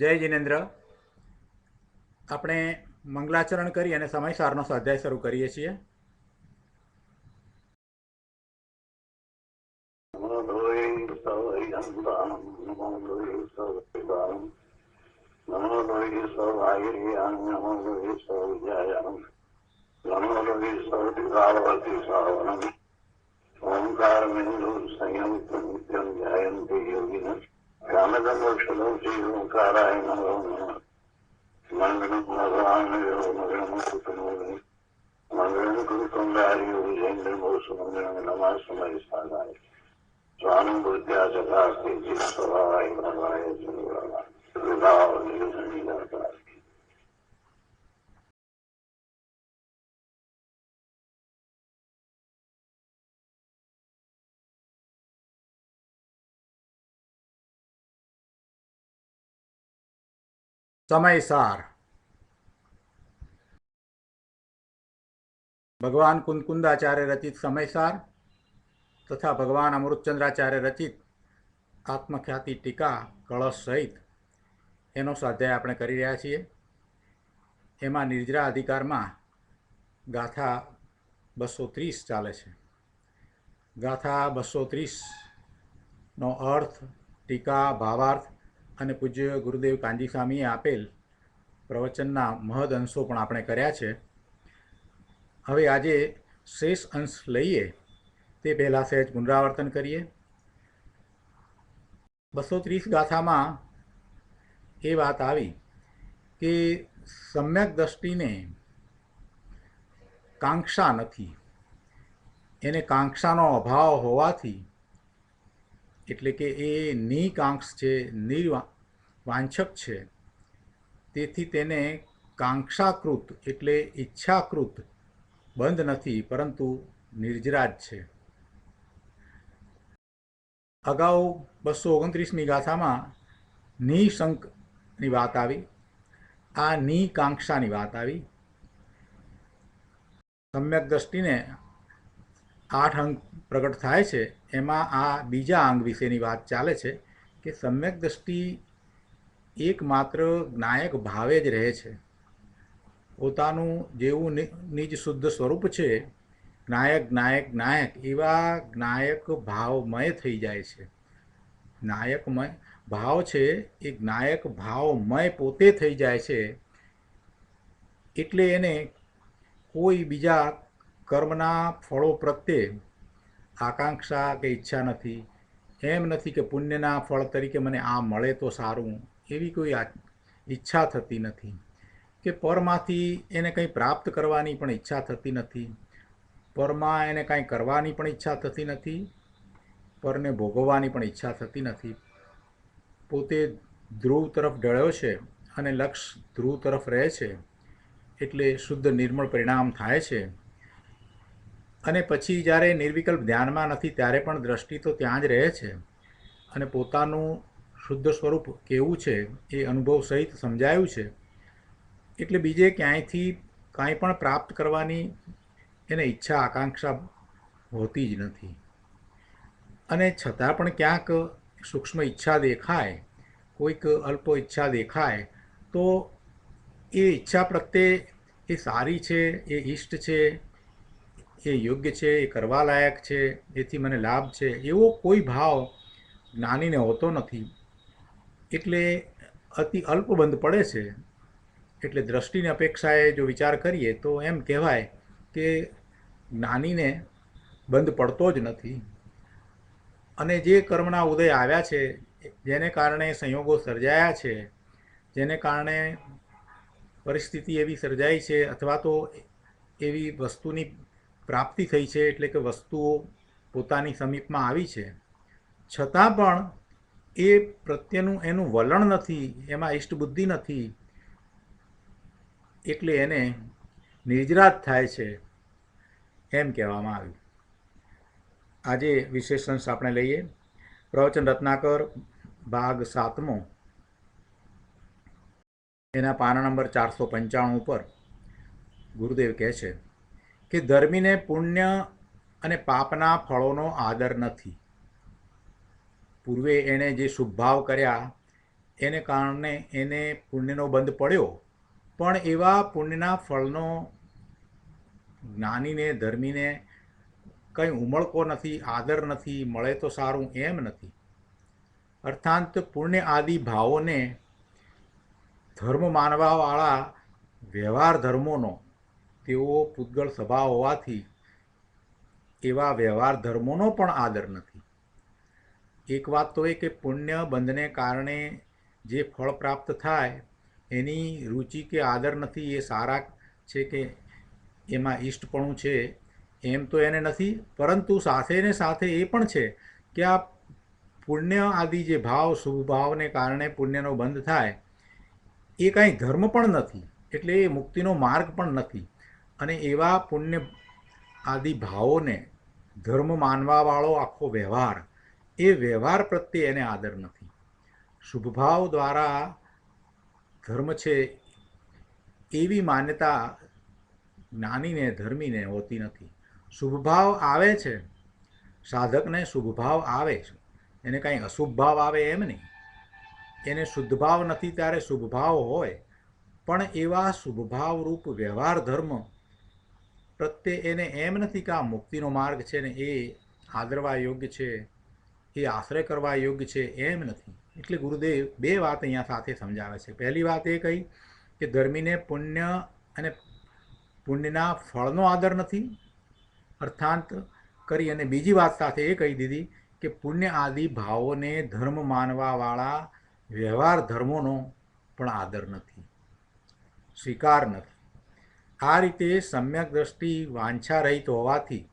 જય જિનેન્દ્ર. આપણે મંગલાચરણ કરી અને સમયસારનો સ્વાધ્યાય શરૂ કરીએ છીએ. ओंकार बिंदु संयम नित्यम ध्यायन्ति योगिनः ज्ञानगम्यक्षणोऽपि ओंकाराय नमो नमः। मङ्गलं भगवान् मङ्गलं कुटुम्बे मङ्गलं कुटुम्बार्यो विजेन्द्रमोसुमङ्गलं नमः समयसाराय स्वानं बुद्ध्या जगास्ति स्वभावाय भवाय जगवाय विभाव निरंजनता। સમયસાર. ભગવાન કુંદકુંદાચાર્ય રચિત સમયસાર તથા ભગવાન અમૃતચંદ્રાચાર્ય રચિત આત્મખ્યાતિ ટીકા કળશ સહિત એનો સ્વાધ્યાય આપણે કરી રહ્યા છીએ. એમાં નિર્જરા અધિકારમાં ગાથા 230 ચાલે છે. ગાથા 230નો અર્થ, ટીકા, ભાવાર્થ અને પૂજ્ય ગુરુદેવ કાંજી સ્વામીએ આપેલ પ્રવચનના મહદ અંશો પણ આપણે કર્યા છે. હવે આજે શેષ અંશ લઈએ તે પહેલાં સહેજ પુનરાવર્તન કરીએ. 230 ગાથામાં એ વાત આવી કે સમ્યક દ્રષ્ટિને કાંક્ષા નથી, એને કાંક્ષાનો અભાવ હોવાથી, એટલે કે એ નિકાંક્ષ છે, નિર્વાંછક છે, તેથી તેને કાંક્ષાકૃત એટલે ઈચ્છાકૃત બંધ નથી, પરંતુ નિર્જરાજ છે. અગાઉ 229મી ગાથામાં નિશંકની વાત આવી, આ નિકાંક્ષાની વાત આવી. સમ્યક દ્રષ્ટિને 8 અંગ પ્રગટ થાય છે, એમાં આ બીજા અંગ વિશેની વાત ચાલે છે કે સમ્યક દ્રષ્ટિ એકમાત્ર જ્ઞાયક ભાવે જ રહે છે. પોતાનું જેવું નિજ શુદ્ધ સ્વરૂપ છે, જ્ઞાયક જ્ઞાયક જ્ઞાયક એવા જ્ઞાયક ભાવમય થઈ જાય છે. જ્ઞાયકમય ભાવ છે એ જ્ઞાયક ભાવમય પોતે થઈ જાય છે. એટલે એને કોઈ બીજા કર્મના ફળો પ્રત્યે આકાંક્ષા કે ઈચ્છા નથી. એમ નથી કે પુણ્યના ફળ તરીકે મને આ મળે તો સારું, એવી કોઈ ઈચ્છા થતી નથી. કે પરમાંથી એને કંઈ પ્રાપ્ત કરવાની પણ ઈચ્છા થતી નથી. પરમાં એને કાંઈ કરવાની પણ ઈચ્છા થતી નથી. પરને ભોગવવાની પણ ઈચ્છા થતી નથી. પોતે ધ્રુવ તરફ ઢળ્યો છે અને લક્ષ્ય ધ્રુવ તરફ રહે છે, એટલે શુદ્ધ નિર્મળ પરિણામ થાય છે. અને પછી જ્યારે નિર્વિકલ્પ ધ્યાનમાં નથી ત્યારે પણ દ્રષ્ટિ તો ત્યાં જ રહે છે અને પોતાનું શુદ્ધ સ્વરૂપ કેવું છે એ અનુભવ સહિત સમજાયું છે. એટલે બીજે ક્યાંયથી કાંઈ પણ પ્રાપ્ત કરવાની એને ઈચ્છા આકાંક્ષા હોતી જ નથી. અને છતાં પણ ક્યાંક સૂક્ષ્મ ઈચ્છા દેખાય, કોઈક અલ્પ ઈચ્છા દેખાય, તો એ ઈચ્છા પ્રત્યે એ સારી છે, એ ઈષ્ટ છે, એ યોગ્ય છે, એ કરવા લાયક છે, એથી મને લાભ છે, એવો કોઈ ભાવ જ્ઞાનીને હોતો નથી. એટલે અતિ અલ્પ બંધ પડે છે. એટલે દ્રષ્ટિની અપેક્ષાએ જો વિચાર કરીએ તો એમ કહેવાય કે જ્ઞાનીને બંધ પડતો જ નથી. અને જે કર્મના ઉદય આવ્યા છે, જેને કારણે સંયોગો સર્જાયા છે, જેને કારણે પરિસ્થિતિ એવી સર્જાઈ છે અથવા તો એવી વસ્તુની પ્રાપ્તિ થઈ છે, એટલે કે વસ્તુઓ પોતાની સમીપમાં આવી છે, છતાં પણ એ પ્રત્યેનું એનું વલણ નથી, એમાં ઇષ્ટબુદ્ધિ નથી, એટલે એને નિર્જરાત થાય છે એમ કહેવામાં આવ્યું. આજે વિશેષાંશ આપણે લઈએ. પ્રવચન રત્નાકર ભાગ 7મો, એના પાના નંબર 495 ઉપર ગુરુદેવ કહે છે કે ધર્મીને પુણ્ય અને પાપના ફળોનો આદર નથી. પૂર્વે એણે જે શુભભાવ કર્યા એને કારણે એને પુણ્યનો બંધ પડ્યો, પણ એવા પુણ્યના ફળનો જ્ઞાનીને ધર્મીને કંઈ ઉમળકો નથી, આદર નથી, મળે તો સારું એમ નથી. અર્થાંત પુણ્ય આદિ ભાવોને ધર્મ માનવાવાળા વ્યવહાર ધર્મોનો તેઓ પૂતગળ સ્વભાવ હોવાથી એવા વ્યવહાર ધર્મોનો પણ આદર નથી. એક વાત તો એ કે પુણ્ય બંધને કારણે જે ફળ પ્રાપ્ત થાય એની રુચિ કે આદર નથી, એ સારા છે કે એમાં ઈષ્ટપણું છે એમ તો એને નથી, પરંતુ સાથે ને સાથે એ પણ છે કે આ પુણ્ય આદિ જે ભાવ શુભ ભાવને કારણે પુણ્યનો બંધ થાય એ કાંઈ ધર્મ પણ નથી, એટલે એ મુક્તિનો માર્ગ પણ નથી. અને એવા પુણ્ય આદિ ભાવોને ધર્મ માનવાવાળો આખો વ્યવહાર, એ વ્યવહાર પ્રત્યે એને આદર નથી. શુભભાવ દ્વારા ધર્મ છે એવી માન્યતા જ્ઞાનીને ધર્મીને હોતી નથી. શુભભાવ આવે છે, સાધકને શુભભાવ આવે છે, એને કાંઈ અશુભ ભાવ આવે એમ નહીં. એને શુદ્ધ ભાવ નથી ત્યારે શુભભાવ હોય, પણ એવા શુભભાવરૂપ વ્યવહાર ધર્મ પ્રત્યે એને એમ નથી કે આ મુક્તિનો માર્ગ છે ને એ આદરવા યોગ્ય છે, એ આશ્રય કરવા યોગ્ય છે, એમ નથી. એટલે ગુરુદેવ બે વાત અહીંયા સાથે સમજાવે છે. પહેલી વાત એ કહી કે ધર્મીને પુણ્ય અને પુણ્યના ફળનો આદર નથી અર્થાંત કરી, અને બીજી વાત સાથે એ કહી દીધી કે પુણ્ય આદિ ભાવોને ધર્મ માનવાવાળા વ્યવહાર ધર્મોનો પણ આદર નથી, સ્વીકાર નથી. આ રીતે સમ્યક દ્રષ્ટિ વાંછા રહિત હોવાથી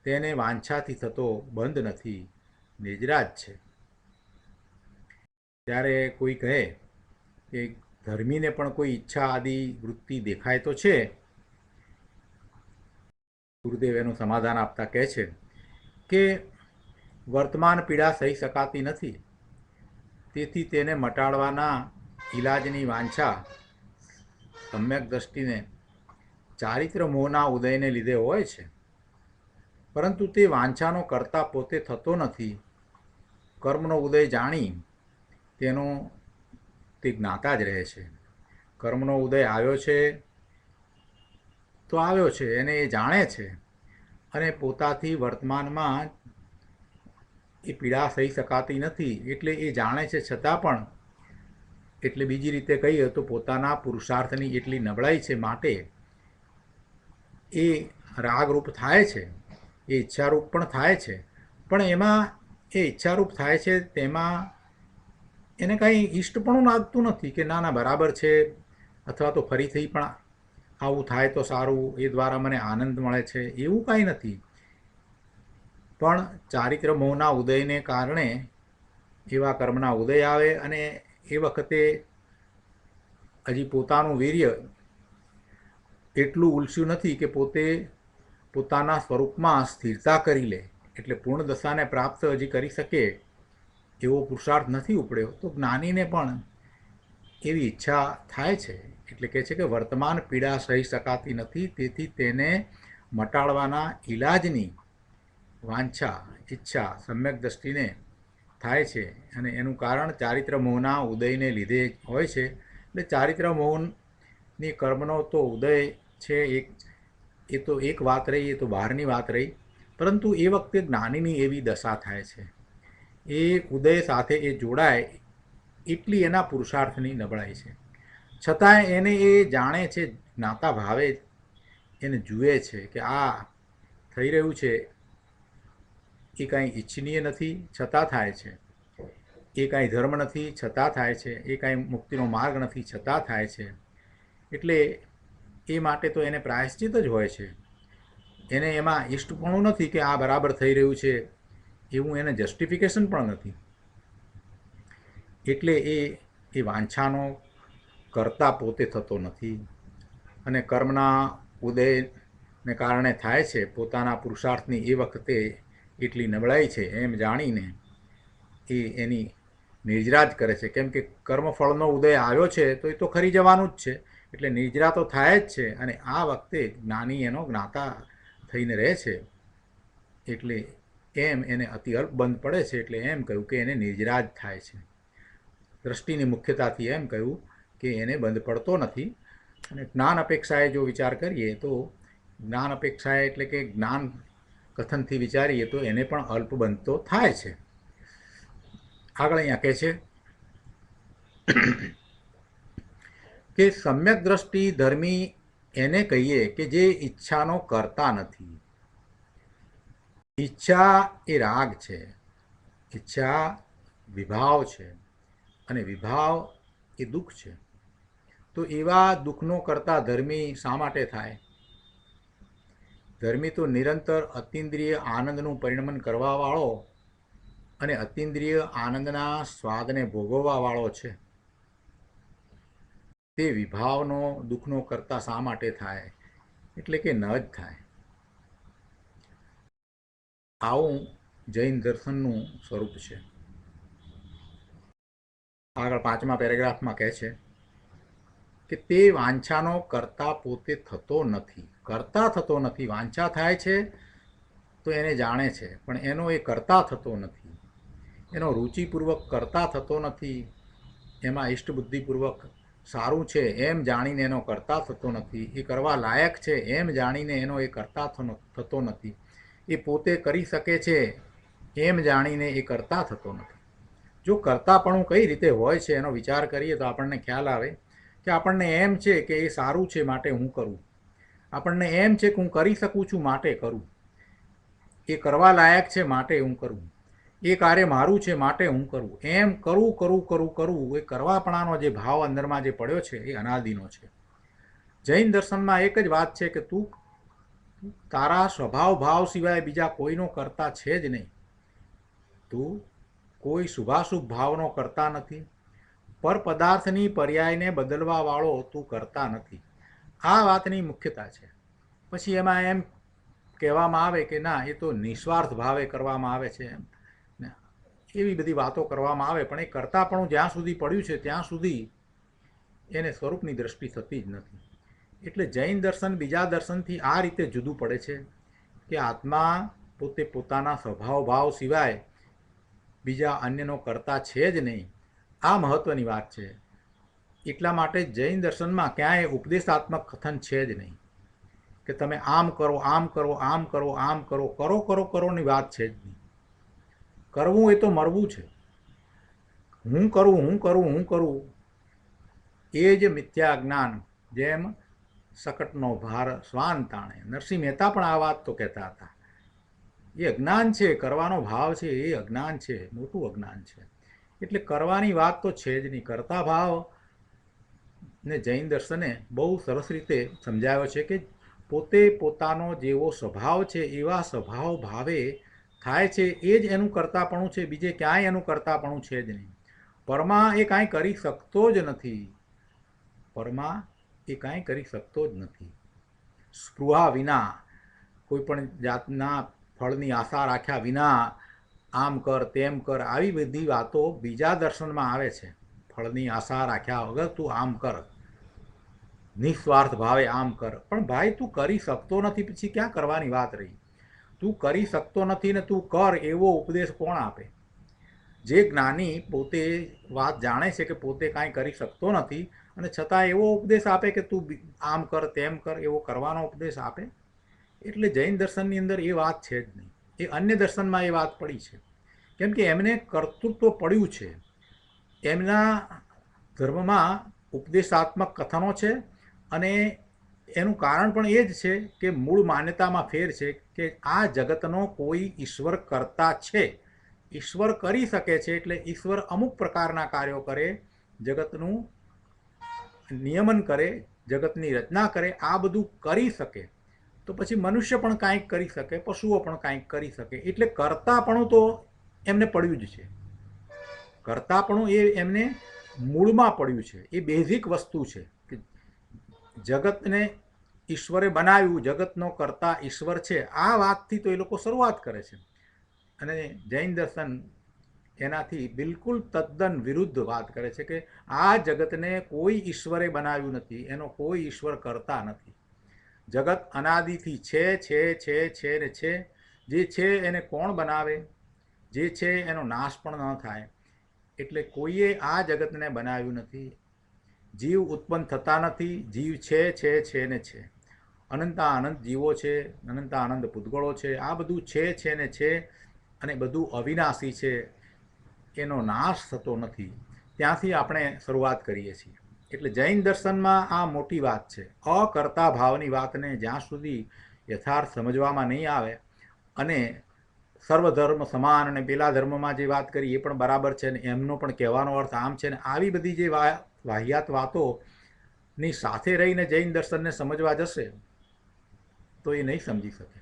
તેને વાંછાથી થતો બંધ નથી, નિજરાજ છે. ત્યારે કોઈ કહે કે ધર્મીને પણ કોઈ ઈચ્છા આદિ વૃત્તિ દેખાય તો છે, ગુરુદેવ એનું સમાધાન આપતા કહે છે કે વર્તમાન પીડા સહી શકાતી નથી, તેથી તેને મટાડવાના ઈલાજની વાંછા સમ્યક દ્રષ્ટિને ચારિત્ર મોહના ઉદયને લીધે હોય છે, પરંતુ તે વાંછાનો કરતા પોતે થતો નથી. કર્મનો ઉદય જાણી તેનો તે જ્ઞાતા જ રહે છે. કર્મનો ઉદય આવ્યો છે તો આવ્યો છે એને એ જાણે છે, અને પોતાથી વર્તમાનમાં એ પીડા સહી શકાતી નથી એટલે એ જાણે છે, છતાં પણ એટલે બીજી રીતે કહીએ તો પોતાના પુરુષાર્થની એટલી નબળાઈ છે માટે એ રાગરૂપ થાય છે, એ ઈચ્છારૂપ પણ થાય છે, પણ એમાં એ ઈચ્છારૂપ થાય છે તેમાં એને કાંઈ ઈષ્ટપણું લાગતું નથી કે ના ના બરાબર છે, અથવા તો ફરીથી પણ આવું થાય તો સારું, એ દ્વારા મને આનંદ મળે છે, એવું કાંઈ નથી. પણ ચારિત્ર મોહના ઉદયને કારણે એવા કર્મના ઉદય આવે અને એ વખતે હજી પોતાનું વીર્ય એટલું ઉલસ્યું નથી કે પોતે પોતાના સ્વરૂપમાં સ્થિરતા કરી લે, એટલે પૂર્ણ દશાને પ્રાપ્ત હજી કરી શકે એવો પુરુષાર્થ નથી ઉપડ્યો. તો જ્ઞાનીને પણ એવી ઈચ્છા થાય છે, એટલે કહે છે કે વર્તમાન પીડા સહી શકાતી નથી, તેથી તેને મટાડવાના ઈલાજની વાંછા ઈચ્છા સમ્યક દ્રષ્ટિને થાય છે, અને એનું કારણ ચારિત્ર મોહના ઉદયને લીધે હોય છે. એટલે ચારિત્ર મોહની કર્મનો તો ઉદય છે એ તો એક વાત રહી, એ તો બહારની વાત રહી, પરંતુ એ વખતે જ્ઞાનીની એવી દશા થાય છે, એ ઉદય સાથે એ જોડાય એટલી એના પુરુષાર્થની નબળાઈ છે, છતાંય એને એ જાણે છે, જ્ઞાતા ભાવે એને જુએ છે કે આ થઈ રહ્યું છે એ કાંઈ ઈચ્છનીય નથી છતાં થાય છે, એ કાંઈ ધર્મ નથી છતાં થાય છે, એ કાંઈ મુક્તિનો માર્ગ નથી છતાં થાય છે. એટલે એ માટે તો એને પ્રાયશ્ચિત જ હોય છે, એને એમાં ઈષ્ટપણું નથી કે આ બરાબર થઈ રહ્યું છે એવું એને જસ્ટિફિકેશન પણ નથી. એટલે એ વાંછાનો કરતા પોતે થતો નથી, અને કર્મના ઉદયને કારણે થાય છે, પોતાના પુરુષાર્થની એ વખતે એટલી નબળાઈ છે એમ જાણીને એ એની નિર્જરા જ કરે છે. કેમ કે કર્મફળનો ઉદય આવ્યો છે તો એ તો ખરી જવાનું જ છે, એટલે નિર્જરા તો થાય જ છે, અને આ વખતે જ્ઞાની એનો જ્ઞાતા થઈને રહે છે, એટલે એમ એને અતિ અલ્પ બંધ પડે છે, એટલે એમ કહ્યું કે એને નિર્જરા જ થાય છે. દ્રષ્ટિની મુખ્યતાથી એમ કહ્યું કે એને બંધ પડતો નથી. અને જ્ઞાન અપેક્ષાએ જો વિચાર કરીએ તો જ્ઞાન અપેક્ષાએ એટલે કે જ્ઞાન કથનથી વિચારીએ તો એને પણ અલ્પ બનતો થાય છે. આગળ અહીંયા કહે છે કે સમ્યક દ્રષ્ટિ ધર્મી એને કહીએ કે જે ઈચ્છાનો કરતા નથી. ઈચ્છા એ રાગ છે, ઈચ્છા વિભાવ છે, અને વિભાવ એ દુઃખ છે. તો એવા દુઃખનો કરતા ધર્મી શા માટે થાય? ધર્મી તો નિરંતર અતિન્દ્રિય આનંદનું પરિણમન કરવાવાળો અને અતિન્દ્રિય આનંદના સ્વાદને ભોગવવાવાળો છે. તે વિભાવનો દુઃખનો કરતા શા માટે થાય? એટલે કે ન જ થાય. આવું જૈન દર્શનનું સ્વરૂપ છે. આગળ 5મા પેરેગ્રાફમાં કહે છે કે તે વાંછાનો કરતા પોતે થતો નથી. કરતા થતો નથી. વાંછા થાય છે તો એને જાણે છે, પણ એનો એ કરતા થતો નથી. એનો રુચિપૂર્વક કરતા થતો નથી. એમાં ઇષ્ટબુદ્ધિપૂર્વક સારું છે એમ જાણીને એનો કરતા થતો નથી. એ કરવા લાયક છે એમ જાણીને એનો એ કરતા થતો નથી. એ પોતે કરી શકે છે એમ જાણીને એ કરતા થતો નથી. જો કરતાપણું કઈ રીતે હોય છે એનો વિચાર કરીએ તો આપણને ખ્યાલ આવે કે આપણને એમ છે કે એ સારું છે માટે હું કરું. આપણને એમ છે કે હું કરી શકું છું માટે કરું. એ કરવા લાયક છે માટે હું કરું. એ કાર્ય મારું છે માટે હું કરું. એમ કરું કરું કરું કરું એ કરવાપણાનો જે ભાવ અંદરમાં જે પડ્યો છે એ અનાદિનો છે. જૈન દર્શનમાં એક જ વાત છે કે તું તારા સ્વભાવ ભાવ સિવાય બીજા કોઈનો કરતા છે જ નહીં. તું કોઈ શુભાશુભ ભાવનો કરતા નથી. પર પદાર્થની પર્યાયને બદલવાવાળો તું કરતા નથી. આ વાતની મુખ્યતા છે. પછી એમાં એમ કહેવામાં આવે કે ના એ તો નિસ્વાર્થ ભાવે કરવામાં આવે છે, એમ એવી બધી વાતો કરવામાં આવે, પણ એ કરતાપણું જ્યાં સુધી પડ્યું છે ત્યાં સુધી એને સ્વરૂપની દ્રષ્ટિ થતી જ નથી. એટલે જૈન દર્શન બીજા દર્શનથી આ રીતે જુદું પડે છે કે આત્મા પોતે પોતાના સ્વભાવ ભાવ સિવાય બીજા અન્યનો કરતા છે જ નહીં. આ મહત્ત્વની વાત છે. એટલા માટે જૈન દર્શનમાં ક્યાંય ઉપદેશાત્મક કથન છે જ નહીં કે તમે આમ કરો આમ કરો આમ કરો આમ કરો કરો કરો કરોની વાત છે જ નહીં. કરવું એ તો મરવું છે. હું કરું હું કરું હું કરું એ જ મિથ્યા જ્ઞાન. જેમ સકટનો ભાર શ્વાન તાણે. નરસિંહ મહેતા પણ આ વાત તો કહેતા હતા. એ અજ્ઞાન છે. કરવાનો ભાવ છે એ અજ્ઞાન છે, મોટું અજ્ઞાન છે. એટલે કરવાની વાત તો છે જ નહીં. કરતા ભાવ ને જૈન દર્શને બહુ સરસ રીતે સમજાવ્યો છે કે પોતે પોતાનો જેવો સ્વભાવ છે એવા સ્વભાવ ભાવે થાય છે એ જ એનું કરતાપણું છે. બીજે ક્યાંય એનું કરતાપણું છે જ નહીં. પરમા એ કાંઈ કરી શકતો જ નથી. પરમા એ કાંઈ કરી શકતો જ નથી. સ્પૃહા વિના, કોઈ પણ જાતના ફળની આશા રાખ્યા વિના આમ કર તેમ કર આવી બધી વાતો બીજા દર્શનમાં આવે છે. ફળની આશા રાખ્યા વગર તું આમ કર, નિસ્વાર્થ ભાવે આમ કર. પણ ભાઈ તું કરી શકતો નથી પછી ક્યાં કરવાની વાત રહી? તું કરી શકતો નથી ને તું કર એવો ઉપદેશ કોણ આપે? જે જ્ઞાની પોતે વાત જાણે છે કે પોતે કાંઈ કરી શકતો નથી અને છતાં એવો ઉપદેશ આપે કે તું આમ કર તેમ કર, એવો કરવાનો ઉપદેશ આપે. એટલે જૈન દર્શનની અંદર એ વાત છે જ નહીં. એ અન્ય દર્શનમાં એ વાત પડી છે. કેમ કે એમને કર્તૃત્વ પડ્યું છે. એમના ધર્મમાં ઉપદેશાત્મક કથનો છે અને એનું કારણ પણ એ જ છે કે મૂળ માન્યતામાં ફેર છે કે આ જગતનો કોઈ ઈશ્વર કરતા છે. ઈશ્વર કરી શકે છે એટલે ઈશ્વર અમુક પ્રકારના કાર્યો કરે, જગતનું નિયમન કરે, જગતની રચના કરે, આ બધું કરી શકે. તો પછી મનુષ્ય પણ કાંઈક કરી શકે, પશુઓ પણ કાંઈક કરી શકે. એટલે કરતાપણું તો એમને પડ્યું જ છે. કરતાપણું એ એમને મૂળમાં પડ્યું છે. એ બેઝિક વસ્તુ છે કે જગતને ઈશ્વરે બનાવ્યું, જગતનો કરતા ઈશ્વર છે. આ વાતથી તો એ લોકો શરૂઆત કરે છે. અને જૈન દર્શન એનાથી બિલકુલ તદ્દન વિરુદ્ધ વાત કરે છે કે આ જગતને કોઈ ઈશ્વરે બનાવ્યું નથી, એનો કોઈ ઈશ્વર કરતા નથી. જગત અનાદિથી છે છે છે છે ને છે. જે છે એને કોણ બનાવે? જે છે એનો નાશ પણ ન થાય. એટલે કોઈએ આ જગતને બનાવ્યું નથી. જીવ ઉત્પન્ન થતા નથી, જીવ છે ને છે. અનંત જીવો છે, અનંત પૂતગળો છે, આ બધું છે ને છે, અને બધું અવિનાશી છે, એનો નાશ થતો નથી. ત્યાંથી આપણે શરૂઆત કરીએ છીએ. એટલે જૈન દર્શનમાં આ મોટી વાત છે. અકર્તા ભાવની વાતને જ્યાં સુધી યથાર્થ સમજવામાં નહીં આવે, અને સર્વધર્મ સમાન અને પેલા ધર્મમાં જે વાત કરી એ પણ બરાબર છે, ને એમનો પણ કહેવાનો અર્થ આમ છે, ને આવી બધી જે વાહિયાત વાતોની સાથે રહીને જૈન દર્શનને સમજવા જશે તો એ નહીં સમજી શકે.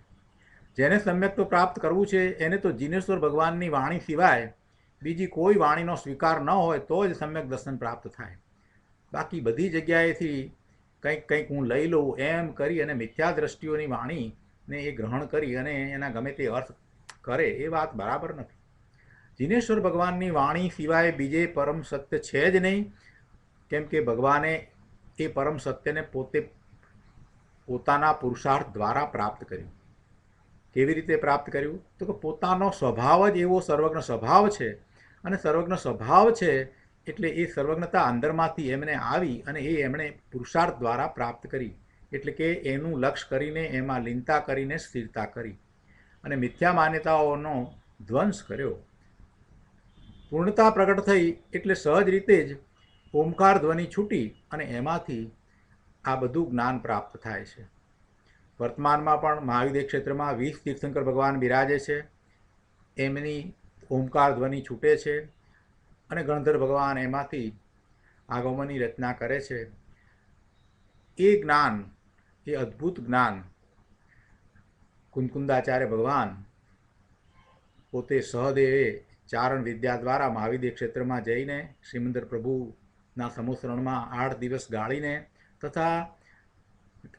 જેને સમ્યક્ત્વ પ્રાપ્ત કરવું છે એને તો જીનેશ્વર ભગવાનની વાણી સિવાય બીજી કોઈ વાણીનો સ્વીકાર ન હોય તો જ સમ્યક દર્શન પ્રાપ્ત થાય. બાકી બધી જગ્યાએથી કંઈક હું લઈ લઉં એમ કરી અને મિથ્યા દ્રષ્ટિઓની વાણીને એ ગ્રહણ કરી અને એના ગમે તે અર્થ કરે એ વાત બરાબર નથી. જીનેશ્વર ભગવાનની વાણી સિવાય બીજે પરમ સત્ય છે જ નહીં, કેમ કે ભગવાને એ પરમ સત્યને પોતાના પુરુષાર્થ દ્વારા પ્રાપ્ત કર્યું. કેવી રીતે પ્રાપ્ત કર્યું? તો કે પોતાનો સ્વભાવ જ એવો સર્વજ્ઞ સ્વભાવ છે, અને સર્વજ્ઞ સ્વભાવ છે એટલે એ સર્વજ્ઞતા અંદરમાંથી એમને આવી અને એ એમણે પુરુષાર્થ દ્વારા પ્રાપ્ત કરી. એટલે કે એનું લક્ષ્ય કરીને એમાં લીનતા કરીને સ્થિરતા કરી અને મિથ્યા માન્યતાઓનો ધ્વંસ કર્યો. પૂર્ણતા પ્રગટ થઈ એટલે સહજ રીતે જ ઓમકાર ધ્વનિ છૂટી અને એમાંથી આ બધું જ્ઞાન પ્રાપ્ત થાય છે. વર્તમાનમાં પણ મહાવિદ્ય ક્ષેત્રમાં 20 તીર્થંકર ભગવાન બિરાજે છે. એમની ઓમકાર ધ્વનિ છૂટે છે અને ગણધર ભગવાન એમાંથી આગમનની રચના કરે છે. એ જ્ઞાન, એ અદ્ભુત જ્ઞાન કુંદકુંદાચાર્ય ભગવાન પોતે સહદેવે ચારણ વિદ્યા દ્વારા મહાવિદ્ય ક્ષેત્રમાં જઈને શ્રીમંદર પ્રભુના સમુસરણમાં 8 દિવસ ગાળીને તથા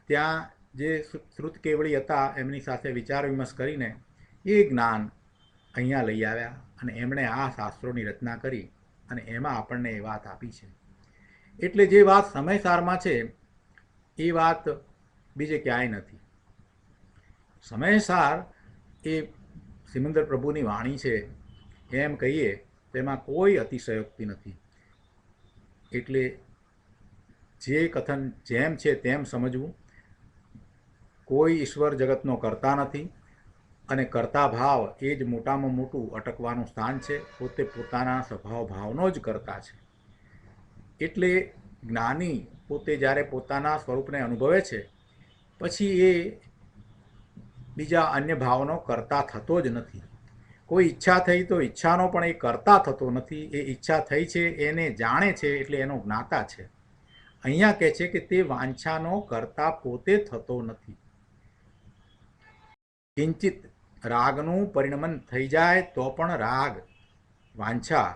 ત્યાં જે શ્રુત કેવળી હતા એમની સાથે વિચાર વિમર્શ કરીને એ જ્ઞાન અહીંયા લઈ આવ્યા અને એમણે આ શાસ્ત્રોની રચના કરી અને એમાં આપણને એ વાત આપી છે. એટલે જે વાત સમયસારમાં છે એ વાત બીજે ક્યાંય નથી. સમયસાર એ શ્રીમંદર પ્રભુની વાણી છે એમ કહીએ તેમાં કોઈ અતિશયોક્તિ નથી. એટલે જે કથન જેમ છે તેમ સમજવું. કોઈ ઈશ્વર જગતનો કરતા નથી અને કરતા ભાવ એ જ મોટામાં મોટું અટકવાનું સ્થાન છે. પોતે પોતાના સ્વભાવ ભાવનો જ કરતા છે. એટલે જ્ઞાની પોતે જ્યારે પોતાના સ્વરૂપને અનુભવે છે પછી એ બીજા અન્ય ભાવનો કરતા થતો જ નથી. કોઈ ઈચ્છા થઈ તો ઈચ્છાનો પણ એ કરતા થતો નથી. એ ઈચ્છા થઈ છે એને જાણે છે એટલે એનો જ્ઞાતા છે. અહીંયા કહે છે કે તે વાંછાનો કરતા પોતે થતો નથી. કિંચિત રાગનું પરિણમન થઈ જાય તો પણ રાગ વાંછા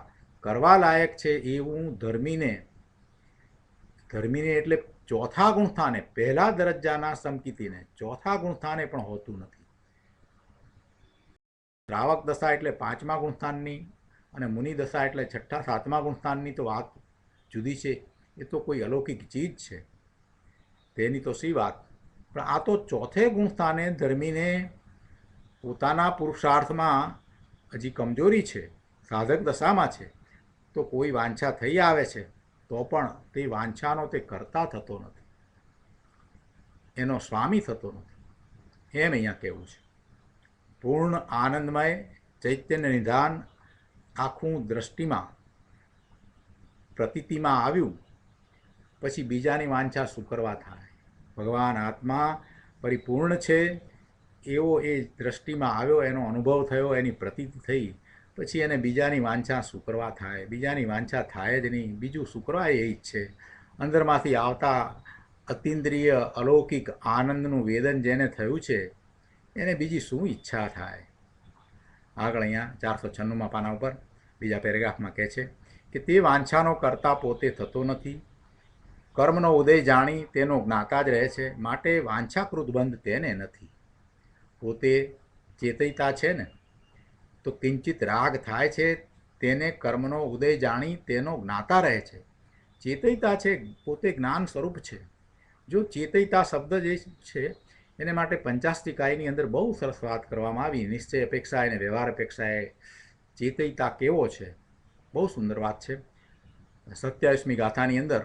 કરવા લાયક છે એવું ધર્મીને એટલે ચોથા ગુણસ્થાને, પહેલા દરજ્જાના સમકીતીને ચોથા ગુણસ્થાને પણ હોતું નથી. શ્રાવક દશા એટલે 5મા ગુણસ્થાનની અને મુનિ દશા એટલે 6ઠા 7મા ગુણસ્થાનની તો વાત જુદી છે. એ તો કોઈ અલૌકિક ચીજ છે, તેની તો સી વાત. પણ આ તો ચોથે ગુણસ્થાને ધર્મીને પોતાના પુરુષાર્થમાં હજી કમજોરી છે, સાધક દશામાં છે, તો કોઈ વાંછા થઈ આવે છે તો પણ તે વાંછાનો તે કરતા થતો નથી, એનો સ્વામી થતો નથી. એમ અહીંયા કહેવું છે. પૂર્ણ આનંદમય ચૈતન્ય નિધાન આખું દ્રષ્ટિમાં પ્રતીતિમાં આવ્યું પછી બીજાની વાંછા શું કરવા થાય? ભગવાન આત્મા પરિપૂર્ણ છે એવો એ દ્રષ્ટિમાં આવ્યો, એનો અનુભવ થયો, એની પ્રતીતિ થઈ, પછી એને બીજાની વાંછા શું કરવા થાય? બીજાની વાંછા થાય જ નહીં. બીજું શું કરવા એ ઈચ્છે? અંદરમાંથી આવતા અતિન્દ્રિય અલૌકિક આનંદનું વેદન જેને થયું છે એને બીજી શું ઈચ્છા થાય? આગળ અહીંયા 496માં પાના ઉપર બીજા પેરેગ્રાફમાં કહે છે કે તે વાંછાનો કરતા પોતે થતો નથી. કર્મનો ઉદય જાણી તેનો જ્ઞાતા જ રહે છે, માટે વાંછાકૃત બંધ તેને નથી. પોતે ચેતયતા છે ને, તો કિંચિત રાગ થાય છે તેને કર્મનો ઉદય જાણી તેનો જ્ઞાતા રહે છે. ચેતયતા છે, પોતે જ્ઞાન સ્વરૂપ છે. જો ચેતયતા શબ્દ જે છે એને માટે પંચાસ્તિકાયની અંદર બહુ સરસ વાત કરવામાં આવી. નિશ્ચય અપેક્ષાએ અને વ્યવહાર અપેક્ષાએ ચેતયતા કેવો છે બહુ સુંદર વાત છે. 27મી ગાથાની અંદર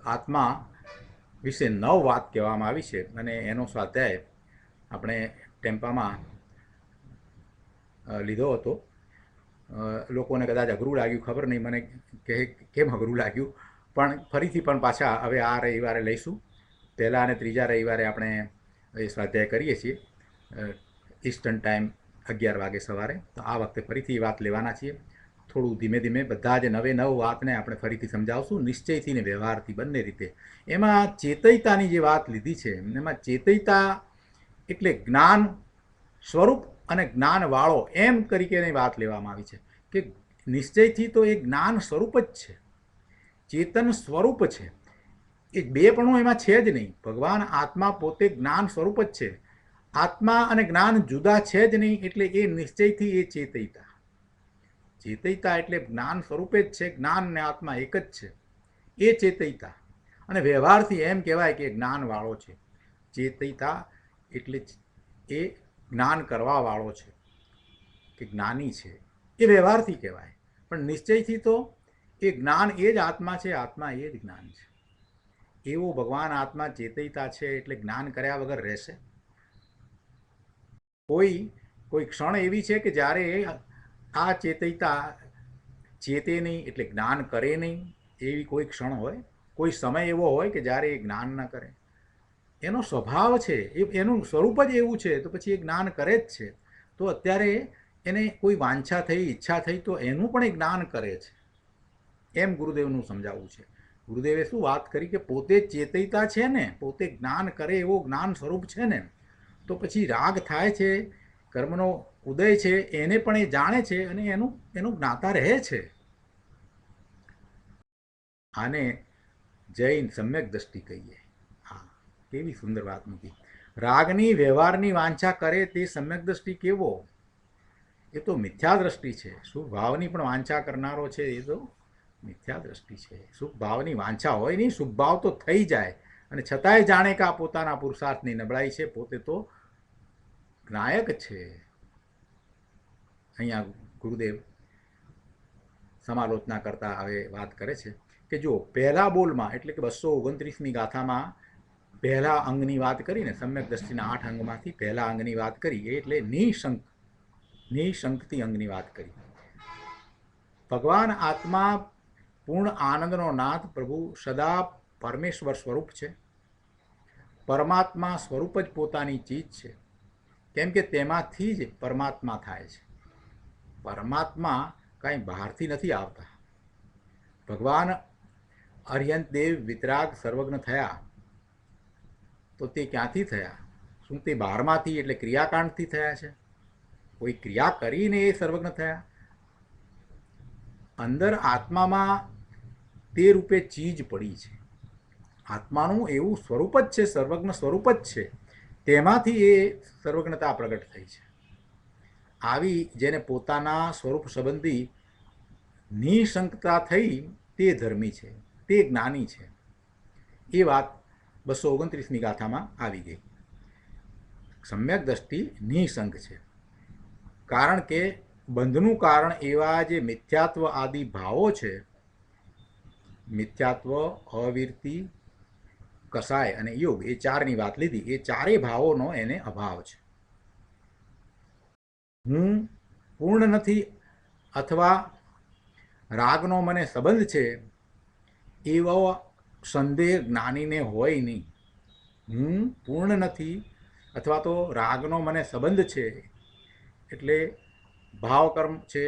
આત્મા વિશે 9 વાત કહેવામાં આવી છે અને એનો સ્વાધ્યાય આપણે ટેમ્પામાં લીધો હતો. લોકોને કદાચ અઘરું લાગ્યું, ખબર નહીં મને કે કેમ અઘરું લાગ્યું, પણ ફરીથી પણ પાછા હવે આ રવિવારે લઈશું. પહેલા અને ત્રીજા રવિવારે આપણે એ સ્વાધ્યાય કરીએ છીએ ઈસ્ટર્ન ટાઈમ 11 વાગે સવારે. તો આ વખતે ફરીથી વાત લેવાના છીએ. થોડું ધીમે ધીમે બધા જ 9 વાતને આપણે ફરીથી સમજાવશું, નિશ્ચયથી ને વ્યવહારથી બંને રીતે. એમાં ચેતયતાની જે વાત લીધી છે, એમાં ચેતયતા એટલે જ્ઞાન સ્વરૂપ અને જ્ઞાનવાળો એમ તરીકેની વાત લેવામાં આવી છે કે નિશ્ચયથી તો એ જ્ઞાન સ્વરૂપ જ છે, ચેતન સ્વરૂપ છે. એ બેપણું એમાં છે જ નહીં. ભગવાન આત્મા પોતે જ્ઞાન સ્વરૂપ જ છે. આત્મા અને જ્ઞાન જુદા છે જ નહીં, એટલે એ નિશ્ચયથી એ ચેતયતા. ચેતયતા એટલે જ્ઞાન સ્વરૂપે જ છે, જ્ઞાન ને આત્મા એક જ છે, એ ચેતયતા. અને વ્યવહારથી એમ કહેવાય કે જ્ઞાનવાળો છે. ચેતયતા એટલે એ જ્ઞાન કરવાવાળો છે કે જ્ઞાની છે, એ વ્યવહારથી કહેવાય. પણ નિશ્ચયથી તો એ જ્ઞાન એ જ આત્મા છે, આત્મા એ જ જ્ઞાન છે. એવો ભગવાન આત્મા ચેતયતા છે, એટલે જ્ઞાન કર્યા વગર રહેશે. કોઈ ક્ષણ એવી છે કે જ્યારે આ ચેતયતા ચેતે નહીં, એટલે જ્ઞાન કરે નહીં, એવી કોઈ ક્ષણ હોય? કોઈ સમય એવો હોય કે જ્યારે એ જ્ઞાન ન કરે? એનો સ્વભાવ છે, એનું સ્વરૂપ જ એવું છે, તો પછી એ જ્ઞાન કરે જ છે. તો અત્યારે એને કોઈ વાંછા થઈ, ઈચ્છા થઈ, તો એનું પણ એ જ્ઞાન કરે છે, એમ ગુરુદેવનું સમજાવવું છે. ગુરુદેવે શું વાત કરી કે પોતે ચેતયતા છે ને, પોતે જ્ઞાન કરે એવો જ્ઞાન સ્વરૂપ છે ને, તો પછી રાગ થાય છે, કર્મનો ઉદય છે, એને પણ એ જાણે છે અને એનું જ્ઞાતા રહે છે. આને જૈન સમ્યક દ્રષ્ટિ કહીએ. હા, કેવી સુંદર વાત મૂકી. રાગની વ્યવહારની વાંછા કરે તે સમ્યક દ્રષ્ટિ કેવો? એ તો મિથ્યા દ્રષ્ટિ છે. શુભ ભાવની પણ વાંછા કરનારો છે, એ તો મિથ્યા દ્રષ્ટિ છે. શુભ ભાવની વાંછા હોય નહીં, શુભ ભાવ તો થઈ જાય, અને છતાંય જાણે કે આ પોતાના પુરુષાર્થની નબળાઈ છે, પોતે તો જ્ઞાયક છે. અહીંયા ગુરુદેવ સમાલોચના કરતા હવે વાત કરે છે કે જો પહેલા બોલમાં એટલે કે 229મી ગાથામાં પહેલા અંગની વાત કરીને, સમ્યક દ્રષ્ટિના 8 અંગમાંથી પહેલા અંગની વાત કરી, એટલે નિશંકથી અંગની વાત કરી. ભગવાન આત્મા પૂર્ણ આનંદનો નાથ, પ્રભુ સદા પરમેશ્વર સ્વરૂપ છે. પરમાત્મા સ્વરૂપ જ પોતાની ચીજ છે, કેમ કે તેમાંથી જ પરમાત્મા થાય છે. પરમાત્મા કાંઈ બહારથી નથી આવતા. ભગવાન અર્યંત દેવ વિતરાગ સર્વજ્ઞ થયા, તો તે ક્યાંથી થયા? શું તે બહારમાંથી એટલે ક્રિયાકાંડથી થયા છે? કોઈ ક્રિયા કરીને એ સર્વજ્ઞ થયા? અંદર આત્મામાં તે રૂપે ચીજ પડી છે. આત્માનું એવું સ્વરૂપ જ છે, સર્વજ્ઞ સ્વરૂપ જ છે, તેમાંથી એ સર્વજ્ઞતા પ્રગટ થઈ છે. આવી જેને પોતાના સ્વરૂપ સંબંધી નિશંકતા થઈ, તે ધર્મી છે, તે જ્ઞાની છે. એ વાત 229મી ગાથામાં આવી ગઈ. સમ્યક દ્રષ્ટિ નિશંક છે, કારણ કે બંધનું કારણ એવા જે મિથ્યાત્વ આદિ ભાવો છે, મિથ્યાત્વ, અવિરતિ, કસાય અને યોગ, એ ચારની વાત લીધી. એ ચારેય ભાવોનો એને અભાવ છે. હું પૂર્ણ નથી અથવા રાગનો મને સંબંધ છે, એવો સંદેહ જ્ઞાનીને હોય નહીં. હું પૂર્ણ નથી અથવા તો રાગનો મને સંબંધ છે, એટલે ભાવકર્મ છે,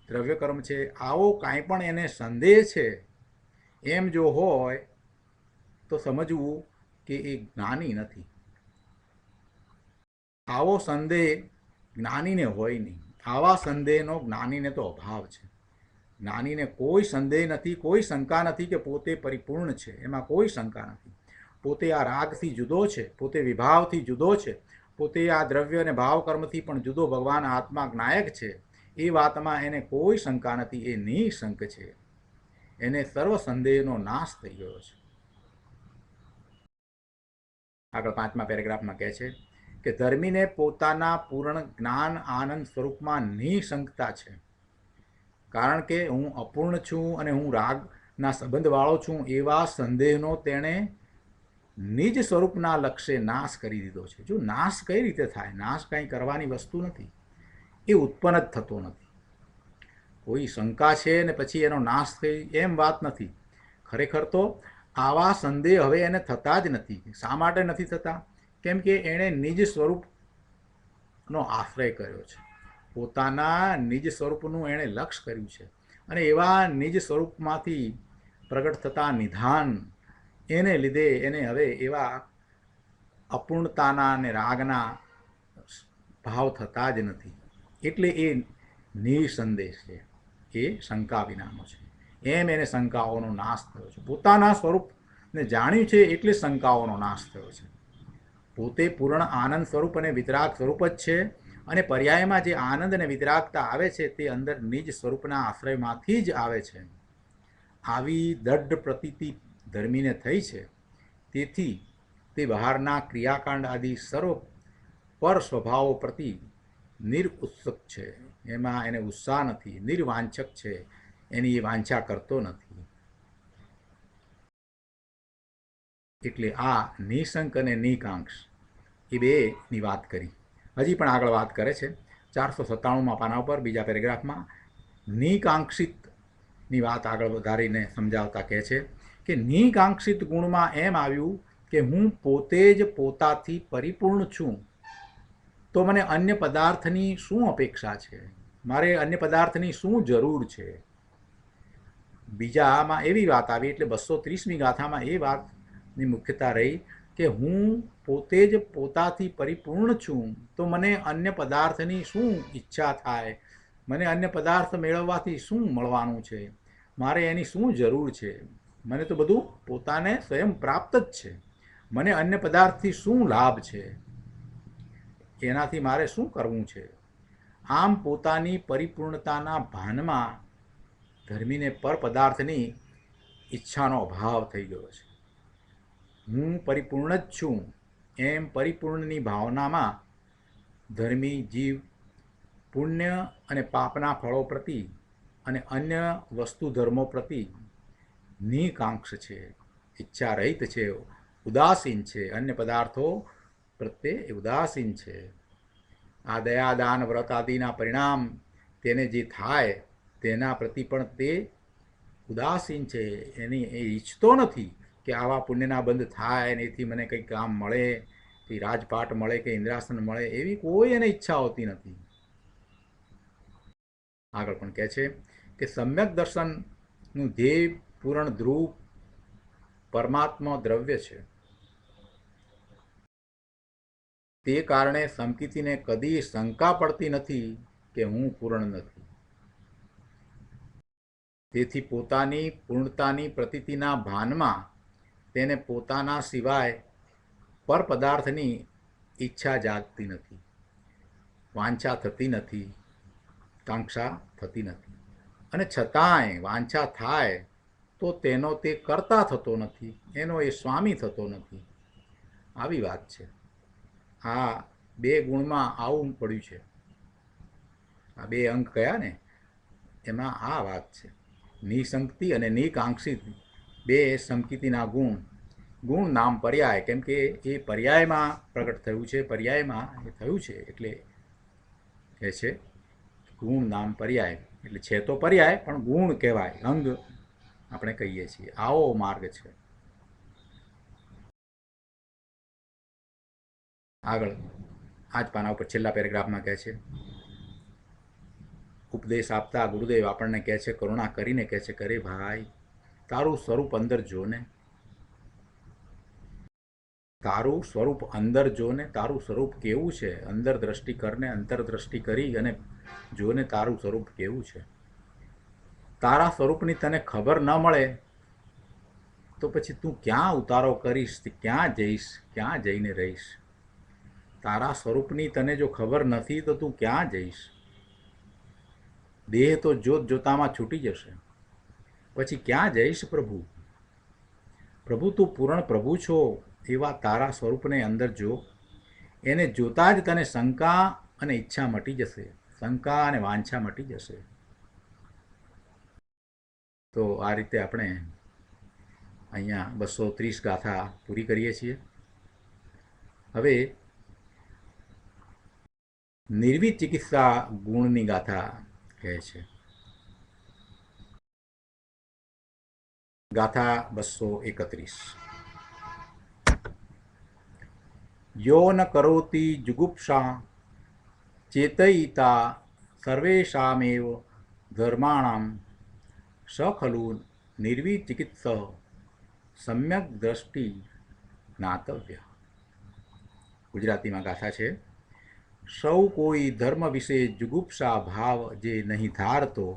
દ્રવ્યકર્મ છે, આવો કાંઈ પણ એને સંદેહ છે, એમ જો હોય તો સમજવું કે એ જ્ઞાની નથી. આવો સંદેહ જ્ઞાનીને હોય નહીં. આવા સંદેહનો જ્ઞાનીને તો અભાવ છે. જ્ઞાનીને કોઈ સંદેહ નથી, કોઈ શંકા નથી કે પોતે પરિપૂર્ણ છે, એમાં કોઈ શંકા નથી. પોતે આ રાગથી જુદો છે, પોતે વિભાવથી જુદો છે, પોતે આ દ્રવ્ય અને ભાવ કર્મથી પણ જુદો ભગવાન આત્મા જ્ઞાયક છે, એ વાતમાં એને કોઈ શંકા નથી. એ નિશંક છે, એને સર્વ સંદેહનો નાશ થઈ ગયો છે. આગળ 5મા પેરેગ્રાફમાં કહે છે કે ધર્મીને પોતાના પૂર્ણ જ્ઞાન આનંદ સ્વરૂપમાં નિશંકતા છે. કારણ કે હું અપૂર્ણ છું અને હું રાગના સંબંધવાળો છું એવા સંદેહનો તેણે નિજ સ્વરૂપના લક્ષ્યે નાશ કરી દીધો છે. જો નાશ કઈ રીતે થાય? નાશ કંઈ કરવાની વસ્તુ નથી, એ ઉત્પન્ન જ થતો નથી. કોઈ શંકા છે ને પછી એનો નાશ થઈ એમ વાત નથી. ખરેખર તો આવા સંદેહ હવે એને થતા જ નથી. શા માટે નથી થતા? કેમ કે એણે નિજ સ્વરૂપનો આશ્રય કર્યો છે, પોતાના નિજ સ્વરૂપનું એણે લક્ષ્ય કર્યું છે, અને એવા નિજ સ્વરૂપમાંથી પ્રગટ થતા નિધાન એને લીધે એને હવે એવા અપૂર્ણતાના અને રાગના ભાવ થતા જ નથી. એટલે એ નિસંદેશ છે, એ શંકા વિનાનો છે. એમ એને શંકાઓનો નાશ થયો છે. પોતાના સ્વરૂપને જાણ્યું છે એટલે શંકાઓનો નાશ થયો છે. પોતે પૂર્ણ આનંદ સ્વરૂપ અને વિતરાગ સ્વરૂપ જ છે, અને પર્યાયમાં જે આનંદ અને વિતરાગતા આવે છે તે અંદર નિજ સ્વરૂપના આશ્રયમાંથી જ આવે છે. આવી દઢ પ્રતીતિ ધર્મીને થઈ છે. તેથી તે બહારના ક્રિયાકાંડ આદિ સર્વ પર સ્વભાવો પ્રતિ નિરુત્સુક છે. એમાં એને ઉત્સાહ નથી, નિર્વાંછક છે, એની એ વાંછા કરતો નથી. એટલે આ નિશંક અને નિકાંક્ષ એ બેની વાત કરી. હજી પણ આગળ વાત કરે છે 497માં પાના ઉપર બીજા પેરેગ્રાફમાં. નિકાંક્ષિતની વાત આગળ વધારીને સમજાવતા કહે છે કે નિકાંક્ષિત ગુણમાં એમ આવ્યું કે હું પોતે જ પોતાથી પરિપૂર્ણ છું, તો મને અન્ય પદાર્થની શું અપેક્ષા છે? મારે અન્ય પદાર્થની શું જરૂર છે? બીજામાં એવી વાત આવી, એટલે 230મી ગાથામાં એ વાતની મુખ્યતા રહી કે હું પોતે જ પોતાથી પરિપૂર્ણ છું, તો મને અન્ય પદાર્થની શું ઈચ્છા થાય? મને અન્ય પદાર્થ મેળવવાથી શું મળવાનું છે? મારે એની શું જરૂર છે? મને તો બધું પોતાને સ્વયં પ્રાપ્ત જ છે. મને અન્ય પદાર્થથી શું લાભ છે? એનાથી મારે શું કરવું છે? આમ પોતાની પરિપૂર્ણતાના ભાનમાં ધર્મીને પર પદાર્થની ઈચ્છાનો અભાવ થઈ ગયો છે. હું પરિપૂર્ણ જ છું એમ પરિપૂર્ણની ભાવનામાં ધર્મી જીવ પુણ્ય અને પાપના ફળો પ્રતિ અને અન્ય વસ્તુ ધર્મો પ્રતિ નિકાંક્ષ છે, ઈચ્છા રહિત છે, ઉદાસીન છે, અન્ય પદાર્થો પ્રત્યે ઉદાસીન છે. આ દયાદાન વ્રત આદિના પરિણામ તેને જે થાય તેના પ્રતિ પણ તે ઉદાસીન છે. એની એ ઈચ્છતો નથી કે આવા પુણ્યના બંધ થાય અને એથી મને કંઈક કામ મળે, કે રાજપાટ મળે, કે ઇન્દ્રાસન મળે, એવી કોઈ એને ઈચ્છા હોતી નથી. આગળ પણ કહે છે કે સમ્યક દર્શનનું ધ્યેય પૂર્ણ ધ્રુવ પરમાત્મા દ્રવ્ય છે. તે કારણે સમકીતીને કદી શંકા પડતી નથી કે હું પૂર્ણ નથી. તેથી પોતાની પૂર્ણતાની પ્રતીતિના ભાનમાં તેને પોતાના સિવાય પર પદાર્થની ઈચ્છા જાગતી નથી, વાંછા થતી નથી, કાંક્ષા થતી નથી. અને છતાંય વાંછા થાય તો તેનો તે કરતા થતો નથી, એનો એ સ્વામી થતો નથી. આવી વાત છે. આ બે ગુણમાં આવું પડ્યું છે. આ બે અંક કયા ને, એમાં આ વાત છે. નિસંકતિ અને નિકાંક્ષિત બે સમકીતીના ગુણ નામ પર્યાય, કેમ કે એ પર્યાયમાં પ્રગટ થયું છે, પર્યાયમાં એ થયું છે, એટલે કહે છે ગુણ નામ પર્યાય. એટલે છે તો પર્યાય પણ ગુણ કહેવાય, અંગ આપણે કહીએ છીએ. આવો માર્ગ છે. આગળ આ જ પાના ઉપર છેલ્લા પેરેગ્રાફમાં કહે છે, ઉપદેશ આપતા ગુરુદેવ આપણને કહે છે, કરુણા કરીને કહે છે, કરે ભાઈ તારું સ્વરૂપ અંદર જોને, તારું સ્વરૂપ અંદર જોને, તારું સ્વરૂપ કેવું છે? અંદર દ્રષ્ટિ કરને, અંતરદ્રષ્ટિ કરી અને જોને તારું સ્વરૂપ કેવું છે. તારા સ્વરૂપની તને ખબર ન મળે તો પછી તું ક્યાં ઉતારો કરીશ, ક્યાં જઈશ, ક્યાં જઈને રહીશ? તારા સ્વરૂપની તને જો ખબર નથી તો તું ક્યાં જઈશ? દેહ તો જોત જોતામાં છૂટી જશે, પછી ક્યાં જઈશ પ્રભુ? પ્રભુ તું પૂર્ણ પ્રભુ છો એવા તારા સ્વરૂપને અંદર જો. એને જોતા જ તને શંકા અને ઈચ્છા મટી જશે, શંકા અને વાંછા મટી જશે. તો આ રીતે આપણે અહીંયા 230 ગાથા પૂરી કરીએ છીએ. હવે નિર્વિચિકિત્સા ગુણની ગાથા કહે છે. ગાથા 231. યો ન કરોતિ જુગુપ્સા ચેતયિતા સર્વેષામેવ ધર્માણામ સ ખલુ નિર્વિચિકિત્સ સમ્યક દ્રષ્ટિ જ્ઞાતવ્ય. ગુજરાતીમાં ગાથા છે. સૌ કોઈ ધર્મ વિશે જુગુપ્સા ભાવ જે નહીં ધારતો,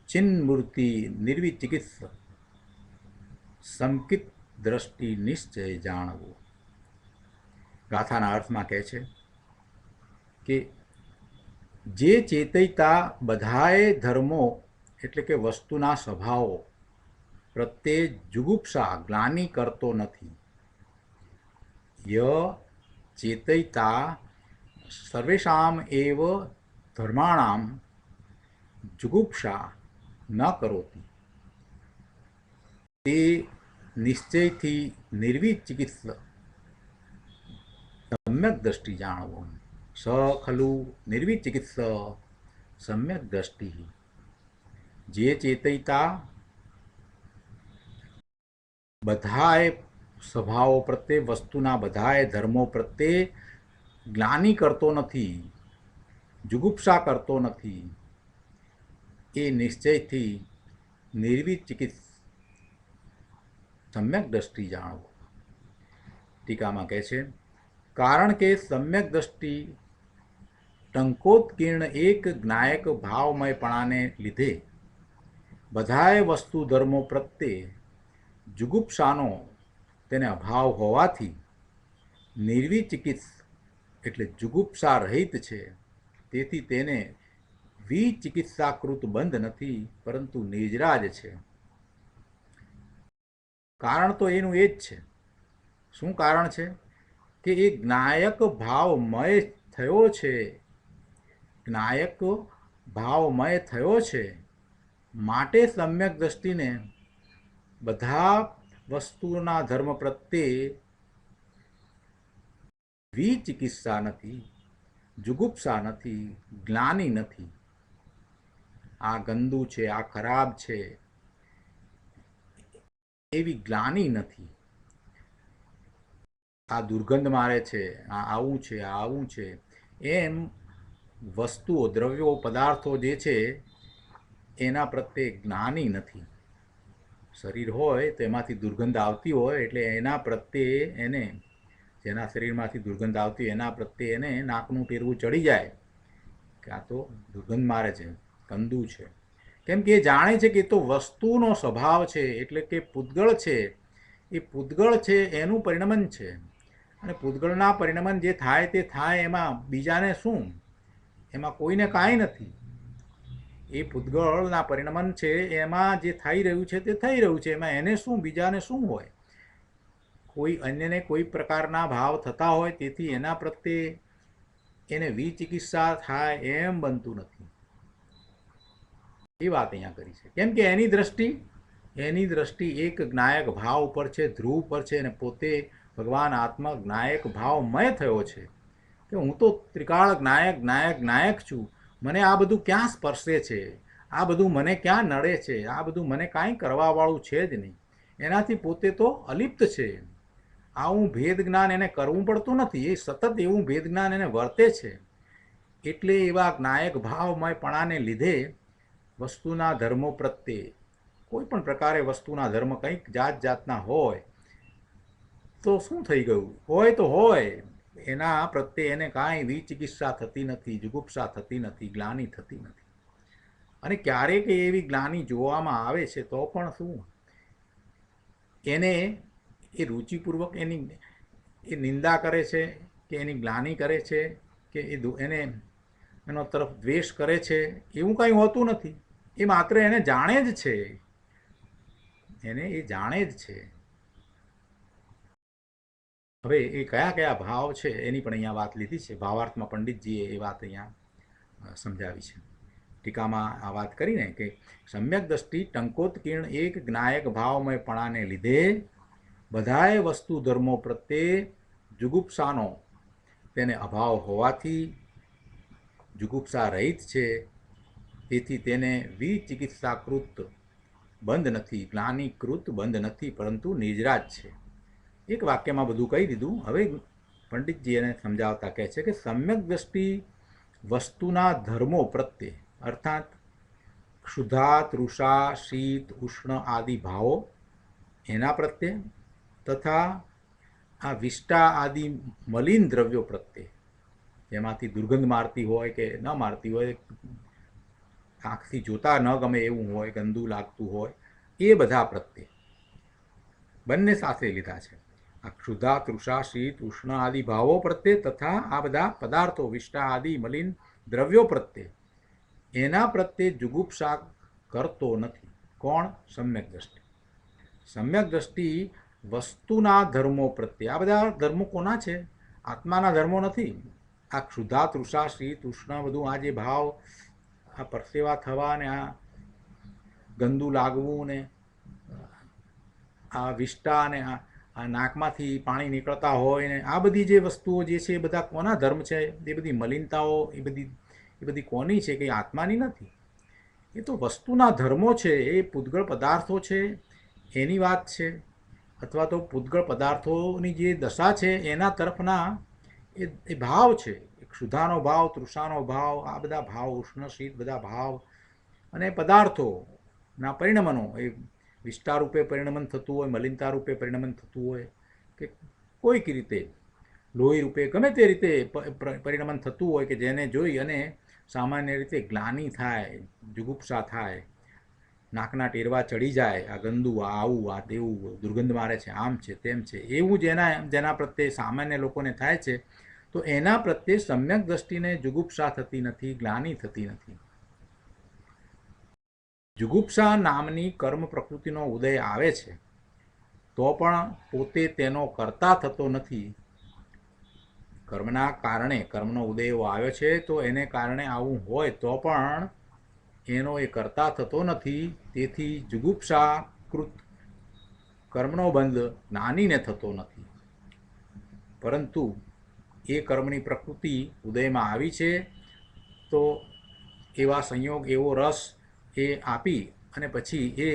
ચિન્મૂર્તિ નિર્વિચિકિત્સ સમકિત દ્રષ્ટિ નિશ્ચય જાણવું. ગાથાના અર્થમાં કહે છે કે જે ચેતયતા બધાએ ધર્મો એટલે કે વસ્તુના સ્વભાવો પ્રત્યે જુગુપ્સા ગ્લાનિ કરતો નથી. ય ચેતયતા સર્વેષામ એવ ધર્માણામ જુગુપ્સા ન કરોતિ, તે નિશ્ચયથી નિર્વિચિકિત્સ સમ્યક દ્રષ્ટિ જાણવો. સ ખલુ નિર્વિચિકિત્સ સમ્યક દ્રષ્ટિ. જે ચેતયતા બધાએ સ્વભાવો પ્રત્યે વસ્તુના બધાએ ધર્મો પ્રત્યે ગ્લાનિ કરતો નથી, જુગુપ્સા કરતો નથી, એ નિશ્ચયથી નિર્વિચિકિત્સ સમ્યક દ્રષ્ટિ જાણવો. ટીકામાં કહે છે, કારણ કે સમ્યક દ્રષ્ટિ ટંકોત્કીર્ણ એક જ્ઞાયક ભાવમયપણાને લીધે બધાએ વસ્તુ ધર્મો પ્રત્યે જુગુપ્સાનો તેને અભાવ હોવાથી નિર્વિચિકિત્સ એટલે જુગુપ્સા રહિત છે. તેથી તેને વિચિકિત્સાકૃત બંધ નથી, પરંતુ નિજરાજ છે. કારણ તો એનું એ જ છે. શું કારણ છે? કે એ જ્ઞાયક ભાવમય થયો છે. જ્ઞાયક ભાવમય થયો છે માટે સમ્યક દ્રષ્ટિને બધા વસ્તુના ધર્મ પ્રત્યે વિચિકિત્સા નથી, જુગુપ્સા નથી, ગ્લાનિ નથી. આ ગંદુ છે, આ ખરાબ છે એવી ગ્લાનિ નથી. આ દુર્ગંધ મારે છે, આ આવું છે, આ આવું છે, એમ વસ્તુઓ દ્રવ્યો પદાર્થો જે છે એના પ્રત્યે જ્ઞાની નથી. શરીર હોય તો એમાંથી દુર્ગંધ આવતી હોય એટલે એના પ્રત્યે એને, જેના શરીરમાંથી દુર્ગંધ આવતી હોય એના પ્રત્યે એને નાકનું ટેરવું ચડી જાય કે આ તો દુર્ગંધ મારે છે, ગંદુ છે. કેમ કે એ જાણે છે કે એ તો વસ્તુનો સ્વભાવ છે, એટલે કે પૂતગળ છે. એ પૂતગળ છે એનું પરિણમન છે, અને પૂતગળના પરિણમન જે થાય તે થાય, એમાં બીજાને શું, એમાં કોઈને કાંઈ નથી. એ પૂતગળના પરિણમન છે એમાં જે થઈ રહ્યું છે તે થઈ રહ્યું છે, એમાં એને શું, બીજાને શું હોય. કોઈ અન્યને કોઈ પ્રકારના ભાવ થતા હોય, તેથી એના પ્રત્યે એને વિચિકિત્સા થાય એમ બનતું નથી. એ વાત અહીંયા કરી છે. કેમ કે એની દ્રષ્ટિ એક જ્ઞાયક ભાવ ઉપર છે, ધ્રુવ પર છે, અને પોતે ભગવાન આત્મા જ્ઞાયક ભાવમય થયો છે કે હું તો ત્રિકાળ જ્ઞાયક છું. મને આ બધું ક્યાં સ્પર્શે છે, આ બધું મને ક્યાં નડે છે, આ બધું મને કાંઈ કરવાવાળું છે જ નહીં. એનાથી પોતે તો અલિપ્ત છે. આવું ભેદ જ્ઞાન એને કરવું પડતું નથી, એ સતત એવું ભેદ જ્ઞાન એને વર્તે છે. એટલે એવા જ્ઞાયક ભાવમયપણાને લીધે વસ્તુના ધર્મો પ્રત્યે કોઈ પણ પ્રકારે વસ્તુના ધર્મ કંઈક જાત જાતના હોય તો શું થઈ ગયું, હોય તો હોય, એના પ્રત્યે એને કાંઈ વિચિકિત્સા થતી નથી, જુગુપ્સા થતી નથી, ગ્લાનિ થતી નથી. અને ક્યારેક એવી ગ્લાનિ જોવામાં આવે છે તો પણ શું, એને એ રુચિપૂર્વક એ નિંદા કરે છે કે એની ગ્લાનિ કરે છે કે એનો તરફ દ્વેષ કરે છે, એવું કંઈ હોતું નથી. એ માત્ર એને જાણે જ છે, એ જાણે જ છે. હવે એ કયા કયા ભાવ છે એની પણ અહીંયા વાત લીધી છે. ભાવાર્થમાં પંડિતજીએ એ વાત અહીંયા સમજાવી છે. ટીકામાં આ વાત કરીને કે સમ્યક દ્રષ્ટિ ટંકોત્કીર્ણ એક જ્ઞાયક ભાવમયપણાને લીધે બધાય વસ્તુ ધર્મો પ્રત્યે જુગુપ્સાનો તેને અભાવ હોવાથી જુગુપ્સા રહિત છે, તેથી તેને વિચિકિત્સાકૃત બંધ નથી, ગ્લાનિકૃત બંધ નથી, પરંતુ નિજરાજ છે. એક વાક્યમાં બધું કહી દીધું. હવે પંડિતજી એને સમજાવતા કહે છે કે સમ્યક દ્રષ્ટિ વસ્તુના ધર્મો પ્રત્યે અર્થાત ક્ષુધા, તૃષા, શીત, ઉષ્ણ આદિ ભાવો એના પ્રત્યે તથા આ વિષ્ટા આદિ મલિન દ્રવ્યો પ્રત્યે, જેમાંથી દુર્ગંધ મારતી હોય કે ન મારતી હોય, આંખથી જોતા ન ગમે એવું હોય, ગંદુ લાગતું હોય, એ બધા પ્રત્યે બંને સાથે લીધા છે. આ ક્ષુધા, તૃષા, શીત, ઉષ્ણ આદિ ભાવો પ્રત્યે તથા આ બધા પદાર્થો વિષ્ટા આદિ મલિન દ્રવ્યો પ્રત્યે એના પ્રત્યે જુગુપ્સા કરતો નથી. કોણ? સમ્યક દ્રષ્ટિ. સમ્યક દ્રષ્ટિ વસ્તુના ધર્મો પ્રત્યે, આ બધા ધર્મો કોના છે? આત્માના ધર્મો નથી. આ ક્ષુધા, તૃષા, શીત, ઉષ્ણ બધું આ જે ભાવ, આ પરસેવા થવા ને આ ગંદુ લાગવું ને આ વિષ્ટા ને આ નાકમાંથી પાણી નીકળતા હોય ને આ બધી જે વસ્તુઓ જે છે એ બધા કોના ધર્મ છે? એ બધી મલિનતાઓ એ બધી કોની છે? કે આત્માની નથી. એ તો વસ્તુના ધર્મો છે, એ પૂતગળ પદાર્થો છે એની વાત છે, અથવા તો પૂતગળ પદાર્થોની જે દશા છે એના તરફના એ ભાવ છે. ક્ષુધાનો ભાવ, તૃષાનો ભાવ, આ બધા ભાવ, ઉષ્ણ શીત બધા ભાવ અને પદાર્થોના પરિણમનો, એ વિષ્ટા રૂપે પરિણમન થતું હોય, મલિનતા રૂપે પરિણમન થતું હોય, કે કોઈક રીતે લોહી રૂપે ગમે તે રીતે પરિણમન થતું હોય, કે જેને જોઈ અને સામાન્ય રીતે ગ્લાનિ થાય, જુગુપ્સા થાય, નાકના ટેરવા ચડી જાય, આ ગંદુ, આ આવું, આ તેવું, દુર્ગંધ મારે છે, આમ છે, તેમ છે, એવું જેના પ્રત્યે સામાન્ય લોકોને થાય છે, તો એના પ્રત્યે સમ્યક દ્રષ્ટિને જુગુપ્સા થતી નથી, ગ્લાનિ થતી નથી. જુગુપ્સા નામની કર્મ પ્રકૃતિનો ઉદય આવે છે તો પણ પોતે તેનો કર્તા થતો નથી. કર્મના કારણે કર્મનો ઉદય એવો આવ્યો છે તો એને કારણે આવું હોય તો પણ એનો એ કર્તા થતો નથી. તેથી જુગુપ્સાકૃત કર્મનો બંધ જ્ઞાનીને થતો નથી. પરંતુ એ કર્મની પ્રકૃતિ ઉદયમાં આવી છે તો એવા સંયોગ, એવો રસ એ આપી અને પછી એ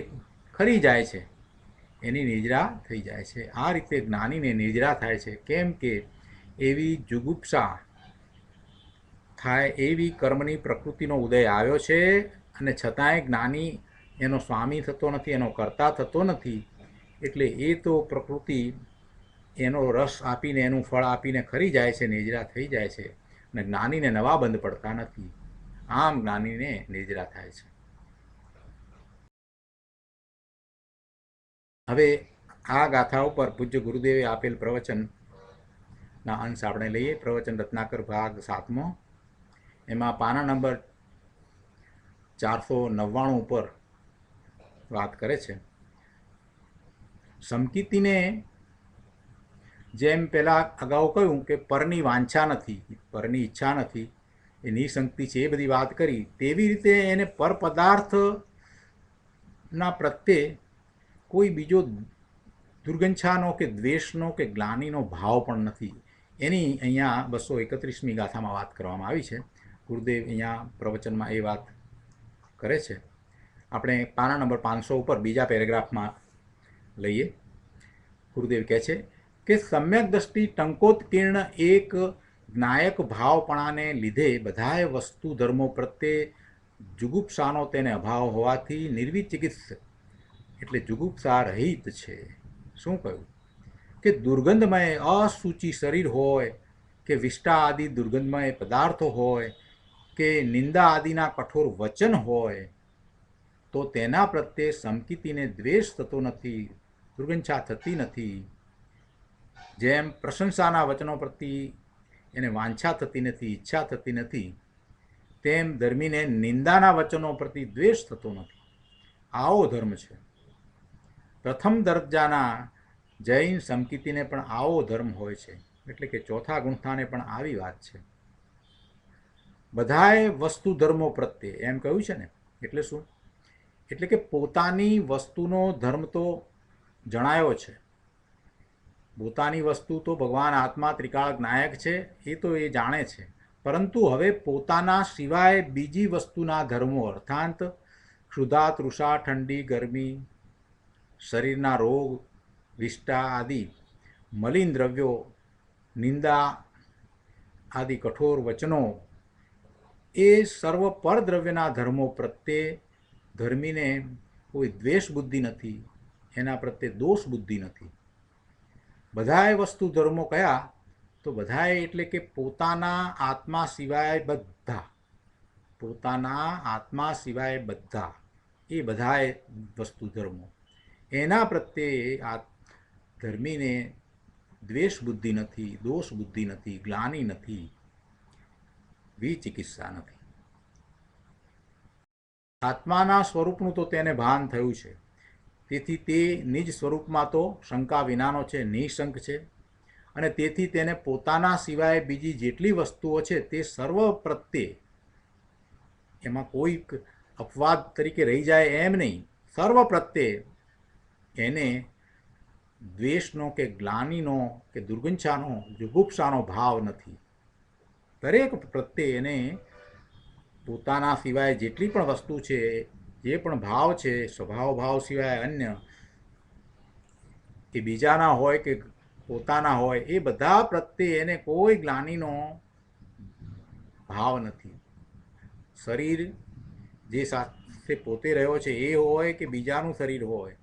ખરી જાય છે, એની નિજરા થઈ જાય છે. આ રીતે જ્ઞાનીને નિજરા થાય છે. કેમ કે એવી જુગુપ્સા થાય એવી કર્મની પ્રકૃતિનો ઉદય આવ્યો છે અને છતાંય જ્ઞાની એનો સ્વામી થતો નથી, એનો કર્તા થતો નથી. એટલે એ તો પ્રકૃતિ એનો રસ આપીને, એનું ફળ આપીને ખરી જાય છે, નિજરા થઈ જાય છે, અને જ્ઞાનીને નવા બંધ પડતા નથી. આમ જ્ઞાનીને નિજરા થાય છે. હવે આ ગાથા ઉપર પૂજ્ય ગુરુદેવે આપેલ પ્રવચનના અંશ આપણે લઈએ. પ્રવચન રત્નાકર ભાગ 7મો, એમાં પાના નંબર 499 ઉપર વાત કરે છે. સમકીતીને જેમ પહેલાં અગાઉ કહ્યું કે પરની વાંછા નથી, પરની ઈચ્છા નથી, એ નિસંકતી છે, એ બધી વાત કરી. તેવી રીતે એને પર પદાર્થના પ્રત્યે કોઈ બીજો દુર્ગંછાનો કે દ્વેષનો કે ગ્લાનિનો ભાવ પણ નથી. એની અહીંયા 231મી ગાથામાં વાત કરવામાં આવી છે. ગુરુદેવ અહીંયા પ્રવચનમાં એ વાત કરે છે. આપણે પાના નંબર 500 ઉપર બીજા પેરેગ્રાફમાં લઈએ. ગુરુદેવ કહે છે કે સમ્યક દ્રષ્ટિ ટંકોત્કીર્ણ એક જ્ઞાયક ભાવપણાને લીધે બધાય વસ્તુ ધર્મો પ્રત્યે જુગુપ્સાનો તેને અભાવ હોવાથી નિર્વિચિકિત્સ એટલે જુગુપ્સા રહિત છે. શું કહ્યું? કે દુર્ગંધમય અસૂચિ શરીર હોય કે વિષ્ટા આદિ દુર્ગંધમય પદાર્થો હોય કે નિંદા આદિના કઠોર વચન હોય તો તેના પ્રત્યે સમકીતીને દ્વેષ થતો નથી, દુર્ગંછા થતી નથી. જેમ પ્રશંસાના વચનો પ્રત્યે એને વાંછા થતી નથી, ઈચ્છા થતી નથી, તેમ ધર્મીને નિંદાના વચનો પ્રત્યે દ્વેષ થતો નથી. આવો ધર્મ છે. પ્રથમ દરજ્જાના જૈન સમકીતીને પણ આવો ધર્મ હોય છે. એટલે કે ચોથા ગુંઠાને પણ આવી વાત છે. બધાય વસ્તુ ધર્મો પ્રત્યે એમ કહ્યું છે ને, એટલે શું? એટલે કે પોતાની વસ્તુનો ધર્મ તો જણાયો છે. પોતાની વસ્તુ તો ભગવાન આત્મા ત્રિકાળ નાયક છે, એ તો એ જાણે છે. પરંતુ હવે પોતાના સિવાય બીજી વસ્તુના ધર્મો અર્થાંત ક્ષુધા, તૃષા, ઠંડી, ગરમી, શરીરના રોગ, વિષ્ટા આદિ મલિન દ્રવ્યો, નિંદા આદિ કઠોર વચનો, એ સર્વ પરદ્રવ્યના ધર્મો પ્રત્યે ધર્મીને કોઈ દ્વેષ બુદ્ધિ નથી, એના પ્રત્યે દોષ બુદ્ધિ નથી. બધાય વસ્તુ ધર્મો કયા? તો બધાય એટલે કે પોતાના આત્મા સિવાય બધા, પોતાના આત્મા સિવાય બધા, એ બધાય વસ્તુ ધર્મો, એના પ્રત્યે આ ધર્મીને દ્વેષ બુદ્ધિ નથી, દોષ બુદ્ધિ નથી, ગ્લાનિ નથી, વિચિકિત્સા નથી. આત્માના સ્વરૂપનું તો તેને ભાન થયું છે, તેથી તે નિજ સ્વરૂપમાં તો શંકા વિનાનો છે, નિઃશંક છે, અને તેથી તેને પોતાના સિવાય બીજી જેટલી વસ્તુઓ છે તે સર્વ પ્રત્યે, એમાં કોઈક અપવાદ તરીકે રહી જાય એમ નહીં, સર્વ પ્રત્યે એને દ્વેષનો કે ગ્લાનિનો કે દુર્ગંછાનો, જુગુપ્સાનો ભાવ નથી. દરેક પ્રત્યે એને પોતાના સિવાય જેટલી પણ વસ્તુ છે, જે પણ ભાવ છે, સ્વભાવ ભાવ સિવાય અન્ય, એ બીજાના હોય કે પોતાના હોય, એ બધા પ્રત્યે એને કોઈ ગ્લાનિનો ભાવ નથી. શરીર જે સાથે પોતે રહ્યો છે એ હોય કે બીજાનું શરીર હોય,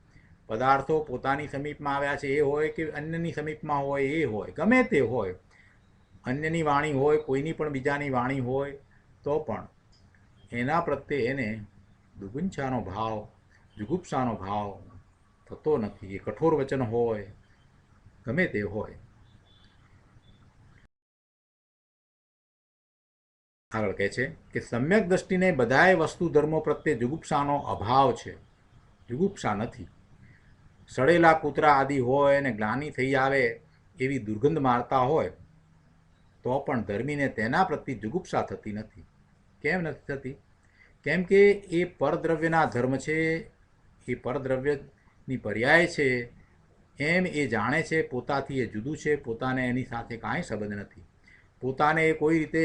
પદાર્થો પોતાની સમીપમાં આવ્યા છે એ હોય કે અન્યની સમીપમાં હોય એ હોય, ગમે તે હોય, અન્યની વાણી હોય, કોઈની પણ બીજાની વાણી હોય, તો પણ એના પ્રત્યે એને દુર્ગંછાનો ભાવ, જુગુપ્સાનો ભાવ થતો નથી. એ કઠોર વચન હોય, ગમે તે હોય. આગળ કહે છે કે સમ્યક દ્રષ્ટિને બધાય વસ્તુ ધર્મો પ્રત્યે જુગુપ્સાનો અભાવ છે, જુગુપ્સા નથી. સડેલા કૂતરા આદિ હોય અને ગ્લાનિ થઈ આવે એવી દુર્ગંધ મારતા હોય તો પણ ધર્મીને તેના પ્રત્યે જુગુપ્સા થતી નથી. કેમ નથી થતી? કેમ કે એ પરદ્રવ્યના ધર્મ છે, એ પરદ્રવ્યની પર્યાય છે, એમ એ જાણે છે. પોતાથી એ જુદું છે, પોતાને એની સાથે કાંઈ સંબંધ નથી, પોતાને એ કોઈ રીતે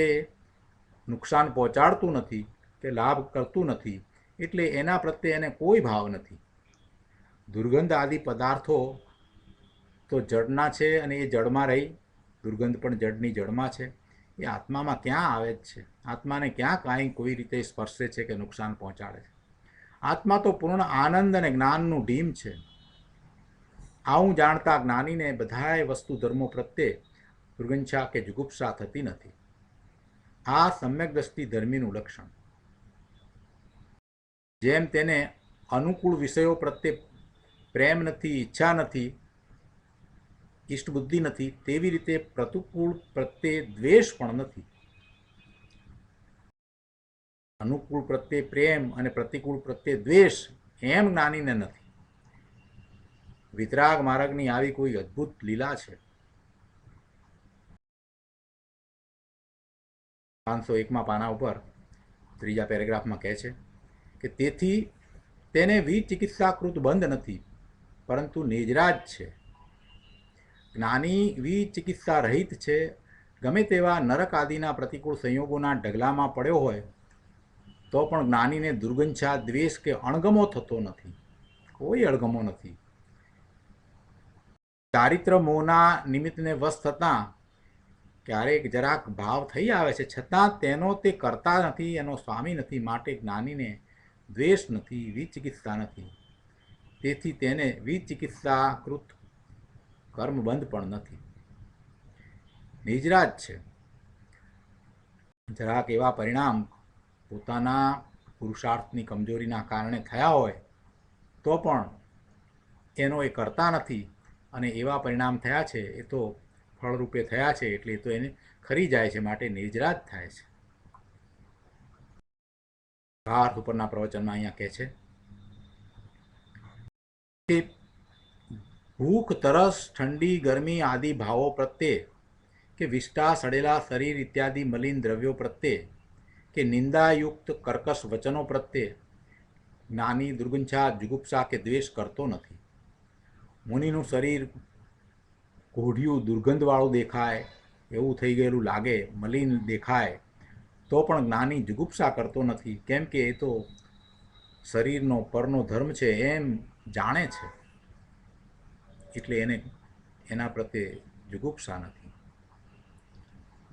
નુકસાન પહોંચાડતું નથી કે લાભ કરતું નથી, એટલે એના પ્રત્યે એને કોઈ ભાવ નથી. દુર્ગંધ આદિ પદાર્થો તો જડના છે અને એ જડમાં રહી, દુર્ગંધ પણ જડની જડમાં છે, એ આત્મામાં ક્યાં આવે જ છે? આત્માને ક્યાં કાંઈ કોઈ રીતે સ્પર્શે છે કે નુકસાન પહોંચાડે છે? આત્મા તો પૂર્ણ આનંદ અને જ્ઞાનનું ઢીમ છે. આવું જાણતા જ્ઞાનીને બધાય વસ્તુ ધર્મો પ્રત્યે દુર્ગંછા કે જુગુપ્સા થતી નથી. આ સમ્યક દ્રષ્ટિ ધર્મીનું લક્ષણ. જેમ તેને અનુકૂળ વિષયો પ્રત્યે પ્રેમ નથી, ઈચ્છા નથી, ઇષ્ટ બુદ્ધિ નથી, તેવી રીતે પ્રતિકૂળ પ્રત્યે દ્વેષ પણ નથી. અનુકૂળ પ્રત્યે પ્રેમ અને પ્રતિકૂળ પ્રત્યે દ્વેષ એમ જ્ઞાનીને નથી. વિતરાગ માર્ગની આવી કોઈ અદ્ભુત લીલા છે. 501માં પાના ઉપર ત્રીજા પેરેગ્રાફમાં કહે છે કે તેથી તેને વિચિકિત્સાકૃત બંધ નથી, પરંતુ નિજરાજ છે. જ્ઞાની વિચિકિત્સા રહિત છે. ગમે તેવા નરક આદિના પ્રતિકૂળ સંયોગોના ઢગલામાં પડ્યો હોય તો પણ જ્ઞાનીને દુર્ગંછા, દ્વેષ કે અણગમો થતો નથી, કોઈ અણગમો નથી. ચારિત્ર મોહના નિમિત્તને વશ થતાં ક્યારેક જરાક ભાવ થઈ આવે છે, છતાં તેનો તે કરતા નથી, એનો સ્વામી નથી. માટે જ્ઞાનીને દ્વેષ નથી, વિચિકિત્સા નથી. તેથી તેને વિચિકિત્સાકૃત કર્મબંધ પણ નથી. નિજરાજ છે. જરાક એવા પરિણામ પોતાના પુરુષાર્થની કમજોરીના કારણે થયા હોય તો પણ એનો એ કરતા નથી, અને એવા પરિણામ થયા છે એ તો ફળરૂપે થયા છે, એટલે એ તો એને ખરી જાય છે. માટે નિજરાજ થાય છે. ભાર ઉપરના પ્રવચનમાં અહીંયા કહે છે કે ભૂખ, તરસ, ઠંડી, ગરમી આદિ ભાવો પ્રત્યે કે વિષ્ટા, સડેલા શરીર ઇત્યાદિ મલિન દ્રવ્યો પ્રત્યે કે નિંદાયુક્ત કર્કશ વચનો પ્રત્યે જ્ઞાની દુર્ગંછા જુગુપ્સા કે દ્વેષ કરતો નથી. મુનિનું શરીર કોઢિયું દુર્ગંધવાળું દેખાય, એવું થઈ ગયેલું લાગે, મલિન દેખાય, તો પણ જ્ઞાની જુગુપ્સા કરતો નથી, કેમ કે એ તો શરીરનો પરનો ધર્મ છે એમ જાણે છે, એટલે એને એના પ્રત્યે જુગુપ્સા નથી.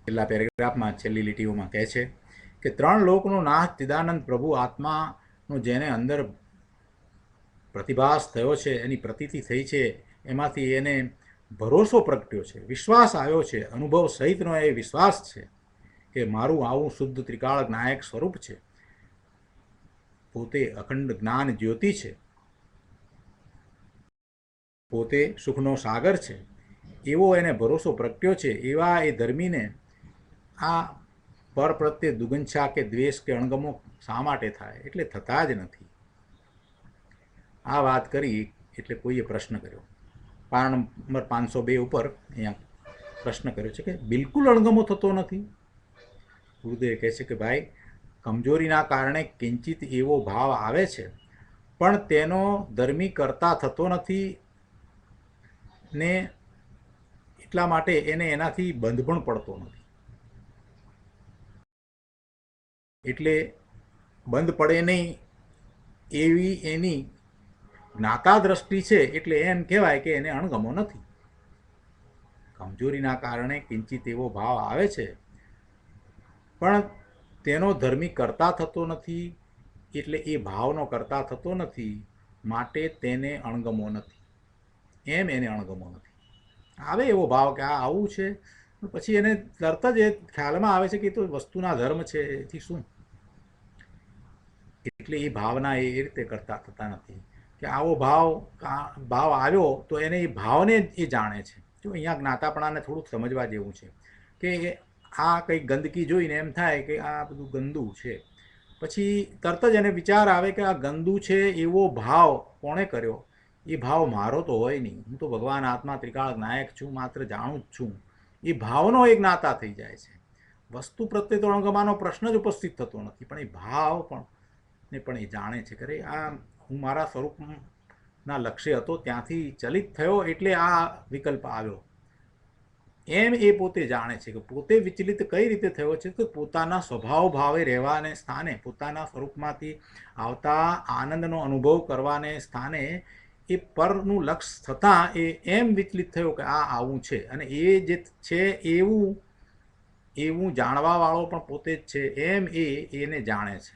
છેલ્લા પેરેગ્રાફમાં છેલ્લી લીટીઓમાં કહે છે કે 3 લોકનો નાથ ચિદાનંદ પ્રભુ આત્માનો જેને અંદર પ્રતિભાસ થયો છે, એની પ્રતીતિ થઈ છે, એમાંથી એને ભરોસો પ્રગટ્યો છે, વિશ્વાસ આવ્યો છે, અનુભવ સહિતનો એ વિશ્વાસ છે કે મારું આવું શુદ્ધ ત્રિકાળ નાયક સ્વરૂપ છે, પોતે અખંડ જ્ઞાન જ્યોતિ છે, પોતે સુખનો સાગર છે, એવો એને ભરોસો પ્રગટ્યો છે. એવા એ ધર્મીને આ પર પ્રત્યે દુગંછા કે દ્વેષ કે અણગમો શા માટે થાય? એટલે થતા જ નથી. આ વાત કરી એટલે કોઈએ પ્રશ્ન કર્યો, પાન નંબર 502 ઉપર અહીંયા પ્રશ્ન કર્યો છે કે બિલકુલ અણગમો થતો નથી? ગુરુદેવ કહે છે કે ભાઈ, કમજોરીના કારણે કિંચિત એવો ભાવ આવે છે, પણ તેનો ધર્મી કરતા થતો નથી ને એટલા માટે એને એનાથી બંધ પણ પડતો નથી. એટલે બંધ પડે નહીં એવી એની જ્ઞાતા દ્રષ્ટિ છે, એટલે એમ કહેવાય કે એને અણગમો નથી. કમજોરીના કારણે કિંચિત એવો ભાવ આવે છે, પણ તેનો ધર્મી કરતા થતો નથી, એટલે એ ભાવનો કરતા થતો નથી, માટે તેને અણગમો નથી. એમ એને અણગમો નથી. આવે એવો ભાવ કે આ આવું છે, પછી એને તરત જ એ ખ્યાલમાં આવે છે કે એ તો વસ્તુના ધર્મ છે, એથી શું? એટલે એ ભાવના એ રીતે કરતા થતા નથી કે આવો ભાવ આવ્યો તો એને એ ભાવને એ જાણે છે. જો અહીંયા જ્ઞાતાપણાને થોડુંક સમજવા જેવું છે કે આ કંઈક ગંદકી જોઈને એમ થાય કે આ બધું ગંદુ છે, પછી તરત જ એને વિચાર આવે કે આ ગંદુ છે એવો ભાવ કોણે કર્યો? એ ભાવ મારો તો હોય નહીં, હું તો ભગવાન આત્મા ત્રિકાળ નાયક છું, માત્ર જાણું જ છું. એ ભાવનો એક જ્ઞાતા થઈ જાય છે. વસ્તુ પ્રત્યે તો અણગમાનો પ્રશ્ન જ ઉપસ્થિત થતો નથી, પણ એ ભાવ પણ એ જાણે છે કે આ હું મારા સ્વરૂપના લક્ષ્ય હતો ત્યાંથી ચલિત થયો, એટલે આ વિકલ્પ આવ્યો. એમ એ પોતે જાણે છે કે પોતે વિચલિત કઈ રીતે થયો છે? તો પોતાના સ્વભાવ ભાવે રહેવાને સ્થાને, પોતાના સ્વરૂપમાંથી આવતા આનંદનો અનુભવ કરવાને સ્થાને એ પરનું લક્ષ્ય થતાં એ એમ વિચલિત થયો કે આ આવું છે, અને એ જે છે એવું જાણવાવાળો પણ પોતે જ છે, એમ એને જાણે છે.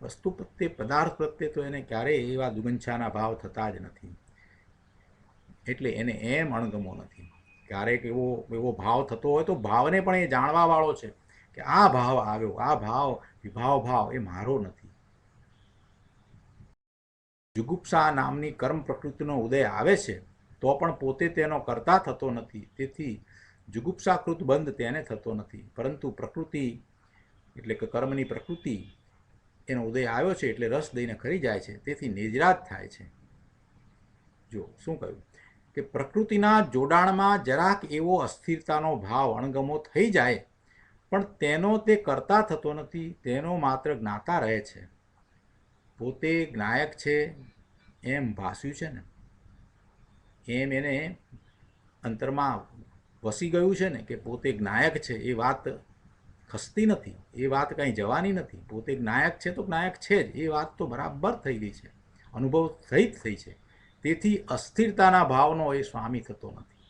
વસ્તુ પ્રત્યે, પદાર્થ પ્રત્યે તો એને ક્યારેય એવા દુગંછાના ભાવ થતા જ નથી, એટલે એને એમ અણગમો નથી. ક્યારેક એવો ભાવ થતો હોય તો ભાવને પણ એ જાણવાવાળો છે કે આ ભાવ આવ્યો, આ વિભાવ ભાવ એ મારો નથી. જુગુપ્સા નામની કર્મ પ્રકૃતિનો ઉદય આવે છે તો પણ પોતે તેનો કરતા થતો નથી, તેથી જુગુપ્સાકૃત બંધ તેને થતો નથી, પરંતુ પ્રકૃતિ એટલે કે કર્મની પ્રકૃતિ એનો ઉદય આવ્યો છે એટલે રસ દઈને ખરી જાય છે, તેથી નિજરાત થાય છે. જો શું કહ્યું કે પ્રકૃતિના જોડાણમાં જરાક એવો અસ્થિરતાનો ભાવ અણગમો થઈ જાય, પણ તેનો તે કરતા થતો નથી, તેનો માત્ર જ્ઞાતા રહે છે. પોતે જ્ઞાયક છે એમ ભાસ્યું છે ને, એમ એને અંતરમાં વસી ગયું છે ને કે પોતે જ્ઞાયક છે, એ વાત ખસતી નથી, એ વાત કંઈ જવાની નથી. પોતે જ્ઞાયક છે તો જ્ઞાયક છે જ, એ વાત તો બરાબર થઈ ગઈ છે, અનુભવ સહિત થઈ છે. તેથી અસ્થિરતાના ભાવનો એ સ્વામી થતો નથી,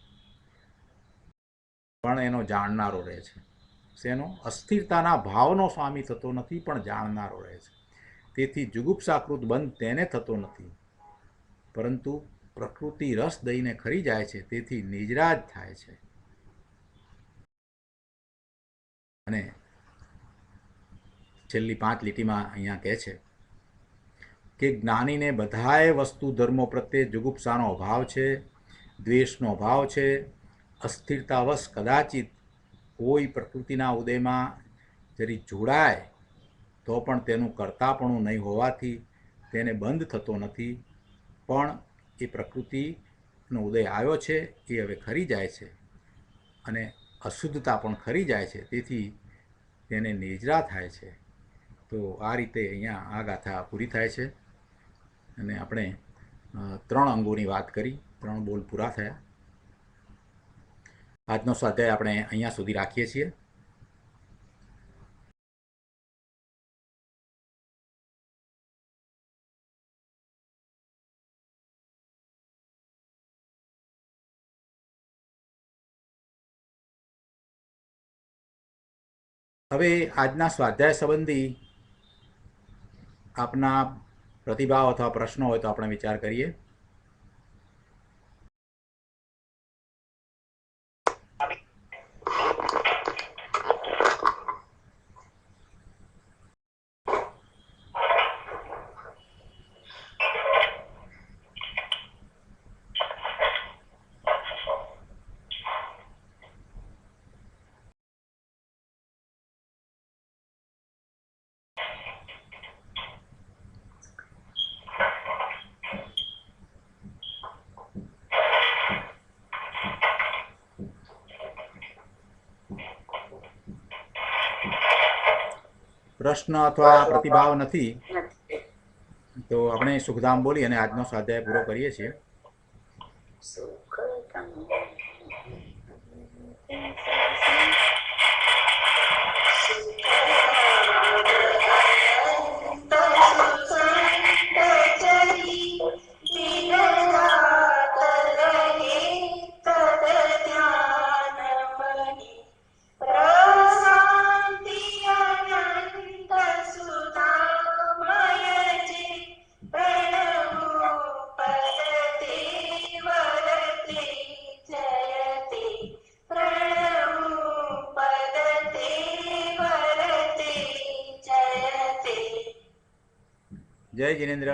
પણ એનો જાણનારો રહે છે. શેનો? અસ્થિરતાના ભાવનો સ્વામી થતો નથી, પણ જાણનારો રહે છે. તેથી જુગુપ્સાકૃત બંધ તેને થતો નથી, પરંતુ પ્રકૃતિ રસ દઈને ખરી જાય છે, તેથી નિજરાજ થાય છે. અને છેલ્લી 5 લીટીમાં અહીંયા કહે છે કે જ્ઞાનીને બધાએ વસ્તુ ધર્મો પ્રત્યે જુગુપ્સાનો અભાવ છે, દ્વેષનો અભાવ છે. અસ્થિરતાવશ કદાચિત કોઈ પ્રકૃતિના ઉદયમાં જરી જોડાય તો પણ તેનું કર્તાપણું નહીં હોવાથી તેને બંધ થતો નથી, પણ એ પ્રકૃતિનો ઉદય આવ્યો છે એ હવે ખરી જાય છે, અને અશુદ્ધતા પણ ખરી જાય છે. તેથી તેને નેજરા થાય છે. તો આ રીતે અહીંયા આ ગાથા પૂરી થાય છે અને આપણે 3 અંગોની વાત કરી, 3 બોલ પૂરા થયા. આજનો સ્વાધ્યાય આપણે અહીંયા સુધી રાખીએ છીએ. હવે આજના સ્વાધ્યાય સંબંધી આપના પ્રતિભાવ અથવા પ્રશ્નો હોય તો આપણે વિચાર કરીએ. પ્રશ્ન અથવા પ્રતિભાવ નથી તો આપણે સુખધામ બોલી અને આજનો સ્વાધ્યાય પૂરો કરીએ છીએ. જય જિનેન્દ્ર.